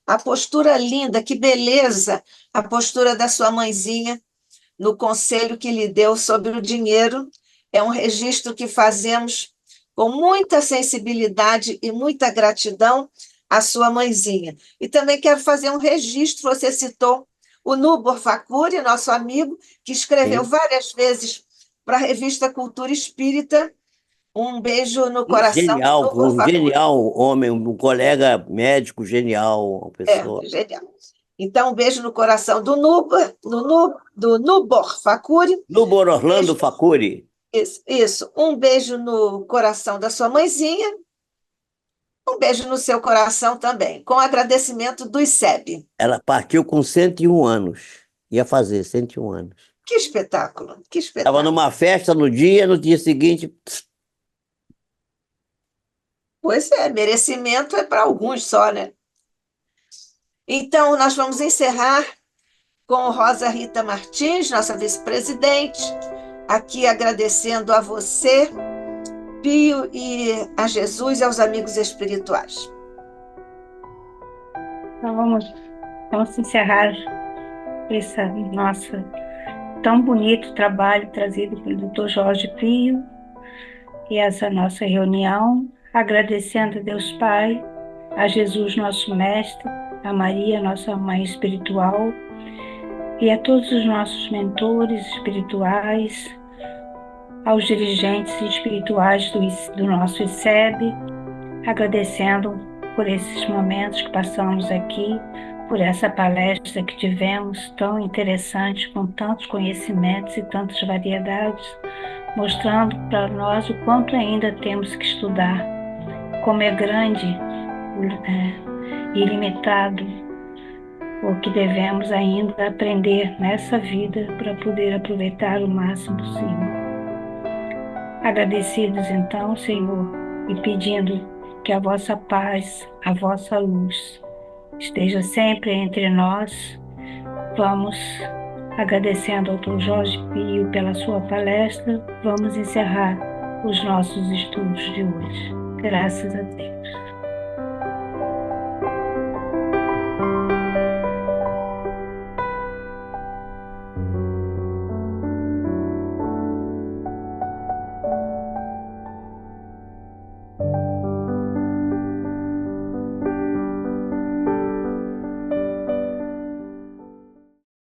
a postura linda, que beleza, a postura da sua mãezinha no conselho que lhe deu sobre o dinheiro. É um registro que fazemos com muita sensibilidade e muita gratidão à sua mãezinha. E também quero fazer um registro, você citou o Nubor Facuri, nosso amigo, que escreveu Sim. várias vezes para a revista Cultura Espírita. Um beijo no coração do Genial, Nubor um Facuri. genial homem, um colega médico genial, uma É, pessoa. genial. Então, um beijo no coração do Nubor, do Nubor Facuri. Lúbor Orlando Beijo, Facuri, isso. Um beijo no coração da sua mãezinha. Um beijo no seu coração também, com agradecimento do ICEB. ela partiu com 101 anos. Ia fazer 101 anos. Que espetáculo, que Estava espetáculo. numa festa no dia seguinte. Pois é, merecimento é para alguns só, né? Então, nós vamos encerrar com Rosa Rita Martins, nossa vice-presidente, aqui agradecendo a você, Pio, e a Jesus e aos amigos espirituais. Então vamos encerrar esse nosso tão bonito trabalho trazido pelo Dr. Jorge Pio e essa nossa reunião, agradecendo a Deus Pai, a Jesus, nosso Mestre, a Maria, nossa Mãe Espiritual, e a todos os nossos mentores espirituais, aos dirigentes espirituais do nosso ICEB, agradecendo por esses momentos que passamos aqui, por essa palestra que tivemos tão interessante, com tantos conhecimentos e tantas variedades, mostrando para nós o quanto ainda temos que estudar, como é grande e ilimitado o que devemos ainda aprender nessa vida para poder aproveitar o máximo possível. Agradecidos então, Senhor, e pedindo que a vossa paz, a vossa luz esteja sempre entre nós. Vamos, agradecendo ao Dr. Jorge Pio pela sua palestra, vamos encerrar os nossos estudos de hoje. Graças a Deus.